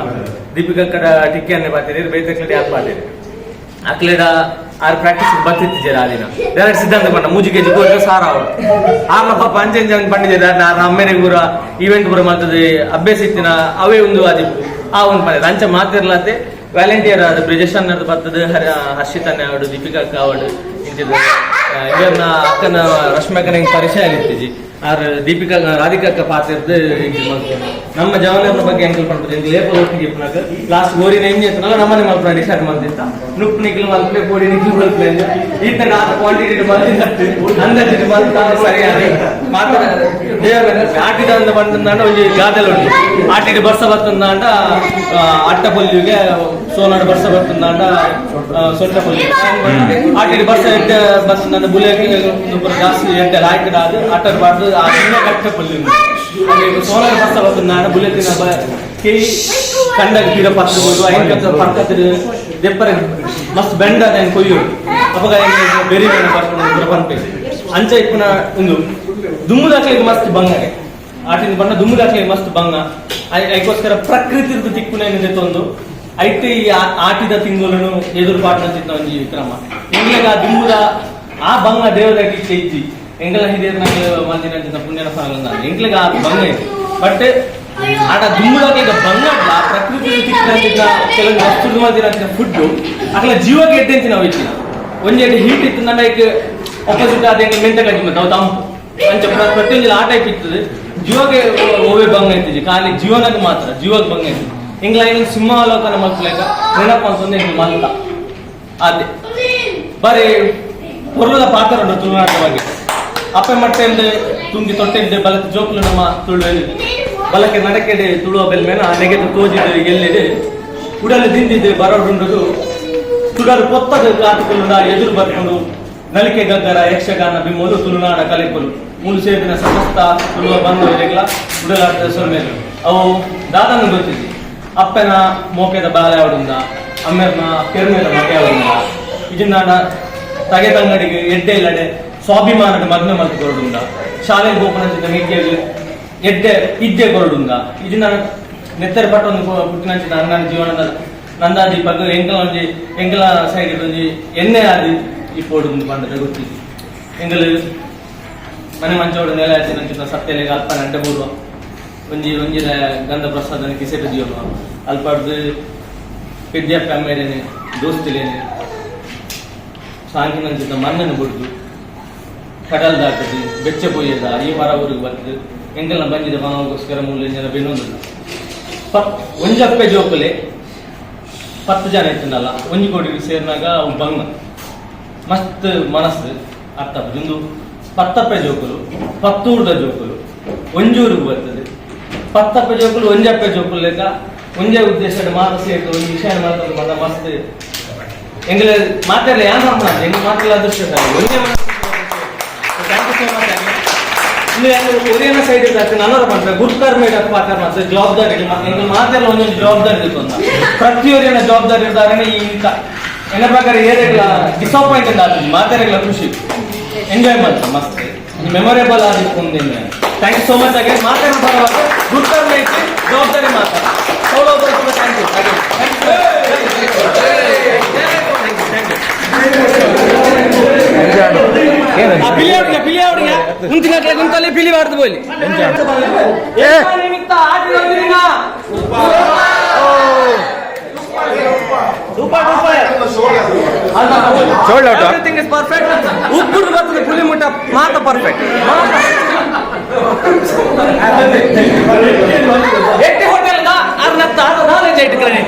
ದೀಪಿಕಾ ಕಡ ಟಿಕ್ಕಿ ಅನ್ನೇ ಬರ್ತೀರಿ ಬೇತಾಗ್ಲೇಡ ಯಾಕೆ ಬರ್ತೀರಿ ಅಕ್ಲೇಡ ಆರು ಪ್ರಾಕ್ಟೀಸ್ ಬರ್ತಿದ್ದಾರೆ ಆ ದಿನ ಡೈರೆಕ್ಟ್ ಸಿದ್ಧಾಂತ ಪಂಡ ಮೂಜಿ ಕೆಜಿ ಕೋರ್ಟ್ ಸಾರ ಅವರು ಆರ್ನ ಪಾಪ ಅಂಚೆ ಪಂಡಿದ್ದಾರೆ ಅಮ್ಮೇನೆ ಪೂರ ಈವೆಂಟ್ ಪೂರ ಮಾಡ್ತದೆ ಅಭ್ಯಾಸ ಇತ್ತಿನ ಅವೇ ಒಂದು ಆದಿಪ್ಪು ಆ ಒಂದು ಪಂಡ ಅಂಚೆ ಮಾತಿರ್ಲತ್ತೆ ವ್ಯಾಲೆಂಟಿಯರ್ ಆದ ಬ್ರಿಜೇಶ್ ಅನ್ನೋದು ಬರ್ತದೆ, ಹರ್ಷಿತ್ ಅನ್ನ ಅವಡು, ದೀಪಿಕಾ ಅಕ್ಕ ಅವಡು ಇಂತಿದ್ದು ಇವನ್ನ ಅಕ್ಕನ ರಶ್ಮಿಕನ ಹಿಂಗೆ ಪರಿಚಯ ಇರ್ತಿಜಿ. ಆರ್ ದೀಪಿಕಾ ರಾಧಿಕಾ ಅಕ್ಕ ಪಾತ್ರ ನಮ್ಮ ಜವಾನರ ಬಗ್ಗೆ ಹೆಂಗ್ ತಿಳ್ಕೊಂಡ್ರೆ ಹೆಂಗ್ ಲೇಪ ಒಟ್ಟಿಗೆ ಇಪ್ಪನಾಗ ಲಾಸ್ಟ್ ಗೋರಿನ ಹೆಂಗೆ ಇರ್ತನಲ್ಲ ನಮ್ಮನೆ ಮಲ್ಪನ ಡಿಸೈಡ್ ಮಾಡ್ತಿತ್ತ ನುಪ್ಪು ನಿಕ್ಲು ಮಲ್ಪೆ ಕೋಡಿ ನಿಕ್ಲು ಮಲ್ಪೆ ಈ ತರ ಕ್ವಾಂಟಿಟಿ ಮಲ್ತಿದ್ದ ಅಂದಾಜು ಮಲ್ತ ಸರಿಯಾಗಿ ಮಾತ್ರ ದೇವರ ಆಟಿದ ಅಂದ ಬಂದ ಒಂದು ಗಾದೆಲ್ಲ ಉಂಟು. ಆಟಿಡಿ ಬರ್ಸ ಬರ್ತಂದ ಅಟ್ಟ ಪೊಲ್ಲಿಗೆ ಸೋನಾಡು ಬರ್ಸ ಬರ್ತಂದ ಸೊಟ್ಟ ಪೊಲ್ಲಿ ಆಟಿಡಿ ಬರ್ಸ ಎಡ್ಡ ಬರ್ತಂದ ಬುಲೆಗೆ ಜಾಸ್ತಿ ಎಡ್ಡ ಲಾಯ್ಕಡಾದ ಅಟ್ಟರ್ಬಾರ್ದು ಆ ಇನ್ನೇ ಕಟ್ಟ ಪೊಲ್ಲಿ ಸೋನಾಡು ಬರ್ಸ ಬರ್ತಂದ ಬುಲೆತಿನ ಕೈ ಕಂಡಾಗ ತೀರ ಪತ್ತಬಹುದು ಐದು ಪಕ್ಕದ ದೆಪ್ಪರ ಮಸ್ತ್ ಬೆಂಡ ಅದೇನು ಕೊಯ್ಯೋದು ಅವಾಗ ಬೆರಿ ಬರ್ಕೊಂಡು ಪಂಪೆ ಅಂಚ ಇಪ್ಪನ ಒಂದು ದುಮ್ಮು ದಾಖಲೆಗೆ ಮಸ್ತ್ ಬಂಗಾಗೆ ಆಟಿನ ಬಣ್ಣ ದುಮ್ಮು ದಾಖಲೆಗೆ ಮಸ್ತ್ ಬಂಗ ಅದಕ್ಕೋಸ್ಕರ ಪ್ರಕೃತಿದ ತಿಕ್ಕುನೇನಿದೆ ಒಂದು ಐಟಿ ಆಟಿದ ತಿಂಗಳು ಎದುರು ಪಾಡ್ನಂತಿದ್ದ ಒಂದು ವಿಕ್ರಮ ಎಂಗ್ಲಾಗ ಆ ದುಮ್ಮುದ ಆ ಬಂಗ ದೇವದಾಗಿ ಇಜ್ಜಿ ಎಂಗಲ ಹಿರಿಯರ್ನಾಗ ಮಂದಿನ ಪುಣ್ಯನ ಫಲ ಎಂಗ್ಲಾಗ ಆ ಬಂಗ ಇದೆ ಬಟ್ ಆಟ ದುಮ್ಮುದಾಗೆ ಈಗ ಬಂಗಡ್ಲ ಪ್ರಕೃತಿ ತಿಕ್ಕಂತಿದ್ದ ಕೆಲವು ವಸ್ತು ಮಾಡಿರಂತ ಫುಡ್ ಅಕಲ ಜೀವಕ್ಕೆ ಎಡ್ಡೆಂತಿ ನಾವು ಇತ್ತಿನ ಒಂದೆರಡು ಹೀಟ್ ಇತ್ತು ನನ್ನ ಆಪೋಸಿಟ್ ಆದ ಮೆಂಟ ಕಟ್ಟಿ ಮತ್ತೆ ಅವು ತಂಪು ಅಂಚ ಪ್ರತಿಯೊಂದು ಆ ಟೈಪ್ ಇರ್ತದೆ ಜೀವಕ್ಕೆ ಓವೇ ಬಂಗ ಇರ್ತಿದ್ವಿ ಖಾಲಿ ಜೀವನಕ್ಕೆ ಮಾತ್ರ ಜೀವಕ್ಕೆ ಬಂಗ ಇರ್ತದೆ ಇಂಗ್ಲ ಸಿಂಹಾವಲೋಕನ ಮಕ್ಕಳಾಗ ನೆನಪ ಅಂತಂದ್ರೆ ಹಿಂಗೆ ಮಲ್ತ ಅದೇ ಬರೀ ಪೊರ್ಲದ ಪಾತ್ರ ಉಂಟು ತುಳುನಾಟವಾಗಿ ಅಪ್ಪೆ ಮಟ್ಟೆಯಿಂದ ತುಂಗಿ ತೊಟ್ಟೆಂದೆ ಬಲಕ್ಕೆ ಜೋಕ್ಲು ನಮ್ಮ ತುಳು ಬಲಕ್ಕೆ ನಡಕೆಡೆ ತುಳುವ ಬೆಲ್ಮೇನ ನೆಗೆದು ತೋಜಿದ್ದು ಎಲ್ಲಿದೆ ಉಡಲು ದಿಂದಿದ್ದು ಬರೋಡುಂಡದು ತುಡಲು ಪೊತ್ತದ ಕಾತುಕೊಳ್ಳುಂಡ ಎದುರು ಬರ್ಕೊಂಡು ನಲಿಕೆ ಗಗ್ಗರ ಯಕ್ಷಗಾನ ಬಿಮ್ಮಲು ತುಳುನಾಡ ಕಲೆಕೊಲು ಮೂಲು ಸೇರಿನ ಸಮಸ್ತ ತುಳುವ ಬಂಧುವರಿಗೆಲ್ಲ ಉಡಲಾಟದ ಸೊಲ್ಮೇಲೆ ಅವು ದಾದನ್ನು ಗೊತ್ತಿದ್ದೆ ಅಪ್ಪನ ಮೋಕೆದ ಬಾಲೆ ಅವಡುಂದ ಅಮ್ಮೆರ್ನ ಕೆರ್ಮೇದ ಮಗೆ ಅವಡುಂದ ಇದನ್ನ ತಗೆದಂಗಡಿಗೆ ಎಡ್ಡೆ ಇಲ್ಲಡೆ ಸ್ವಾಭಿಮಾನದ ಮಗ್ನ ಮಲ್ತು ಕೊರಡುಂದ ಶಾಲೆಗೆ ಹೋಪನಂಚಿದ ಮಿಗ್ಗೆಯಲ್ಲಿ ಎಡ್ಡೆ ಇದ್ದೆ ಕೊರಡುಂದ ಇದನ್ನ ನೆತ್ತರ ಪಟ್ಟೊಂದು ಪುಟ್ಟಿನಂಚಿದ ನನ್ನ ಜೀವನದ ನಂದಾಜಿ ಪಕ್ಕ ಎಂಕಲ ಸೈಡ್ ಒಂಜಿ ಎಣ್ಣೆ ಆದಿ ಇಪ್ಪೋಡು ಬಂದ್ರೆ ಗೊತ್ತಿದ್ದು ಎಂಗಲು ಮನೆ ಮಂಚೋಡು ನೆಲೆ ಹಚ್ಚಿನ ಸತ್ಯಲೆಗೆ ಅಲ್ಪನ ಅಡ್ಡ ಬರುವ ಒಂಜಿದ ಗಂಧ ಪ್ರಸಾದನ ಕಿಸೆಟ ಜೀವನ ಅಲ್ಪಡ್ದು ಪೆದ್ಯಪ್ಪ ಅಮ್ಮೇರೇನೆ ದೋಸ್ತಿಲೇನೆ ಸಾಂಗಿನಂಚಿದ ಮಣ್ಣನ್ನು ಬಿಡ್ದು ಕಡಲ್ ದಾಟದು ಬೆಚ್ಚ ಪೊಯ್ಯದ ಈ ಮರ ಊರಿಗೆ ಬರ್ತದೆ ಎಂಕಲ್ನ ಬಂದಿದ ಮನಗೋಸ್ಕರ ಮೂಲ ಬೆನ್ನೊಂದಿಲ್ಲ ಒಂಜಪ್ಪೆ ಜೋಕಲೆ 10 ಜನ ಇತ್ತನಲ್ಲ ಒಂಜಿ ಕೋಟಿಗೆ ಸೇರಿನಾಗ ಅವು ಬಂಗ ಮಸ್ತ್ ಮನಸ್ಸು ಅರ್ಥ ಒಂದು 10 ಜೋಕುಲು 10 ಊರ್ದ ಜೋಕುಲು ಒಂಜೂರಿಗೆ ಬರ್ತದೆ 10 ಜೋಕುಲು ಒಂಜಪ್ಪೆ ಜೋಕುಲು ಲೆಕ್ಕ ಒಂದೇ ಉದ್ದೇಶ ಮಾತು ಸೇರಿತು ಒಂದು ವಿಷಯ ಮಾತಾಡ ಮಸ್ತ್ ಎಂಗ್ಲ ಮಾತಾಡಲಿ ಯಾರು ಮಾಡ್ತಾರೆ ಹೆಂಗ್ ಮಾತಾಡಲ್ಲ ಅದೃಷ್ಟ ಒಂದೇ ಥ್ಯಾಂಕ್ ಯು ಸೋ ಮಚ್ ಒರಿಯನ ಸೈಡ್ ಇರ್ತದೆ ನನ್ನರ ಮಾಡ್ತಾರೆ ಗುರ್ಕರ್ ಮೇಡ ಪಾತ್ರ ಮಾಡ್ತಾರೆ ಜವಾಬ್ದಾರಿ ಎಂಗ್ ಮಾತೆಲ್ಲ ಒಂದೊಂದು ಜವಾಬ್ದಾರಿ ಇತ್ತು ಅಂತ ಪ್ರತಿಯೊರಿಯನ ಜವಾಬ್ದಾರಿ ಇರ್ತಾರೆ ಈ ಎನ್ನ ಪ್ರಕಾರ ಏರಿಯಲ್ಲ ಡಿಸಪಾಯಿಂಟೆಡ್ ಆಗ್ತದೆ ಮಾತಾಡಲ್ಲ ಖುಷಿ ಎಂಜಾಯ್ ಮಾಡ್ತಾರೆ ಮಸ್ತ್ ಮೆಮೊರೇಬಲ್ ಆಗಿತ್ತು ಮುಂದೆ ಥ್ಯಾಂಕ್ ಯು ಸೋ ಮಚ್ ಆಗಿ ಮಾತಾಡೋ ಪರವಾಗಿ ಗುರ್ಕರ್ ಮೇಡ್ ಜವಾಬ್ದಾರಿ ಮಾತಾಡ ಥ್ಯಾಂಕ್ ಯು ಮುಂಚಿನ ಪಿಲಿ ಬಾರ್ದು ಬೋಲಿ ಉಪ್ಪು ಬರ್ತದೆ ಪುಲಿ ಮುಟ್ಟ ಮಾತ ಪರ್ಫೆಕ್ಟ್ ಎಟ್ಟಿ ಹೋಟೆಲ್ ನಾಲೆಜ್ ಇಟ್ಕೊಳ್ಳಿ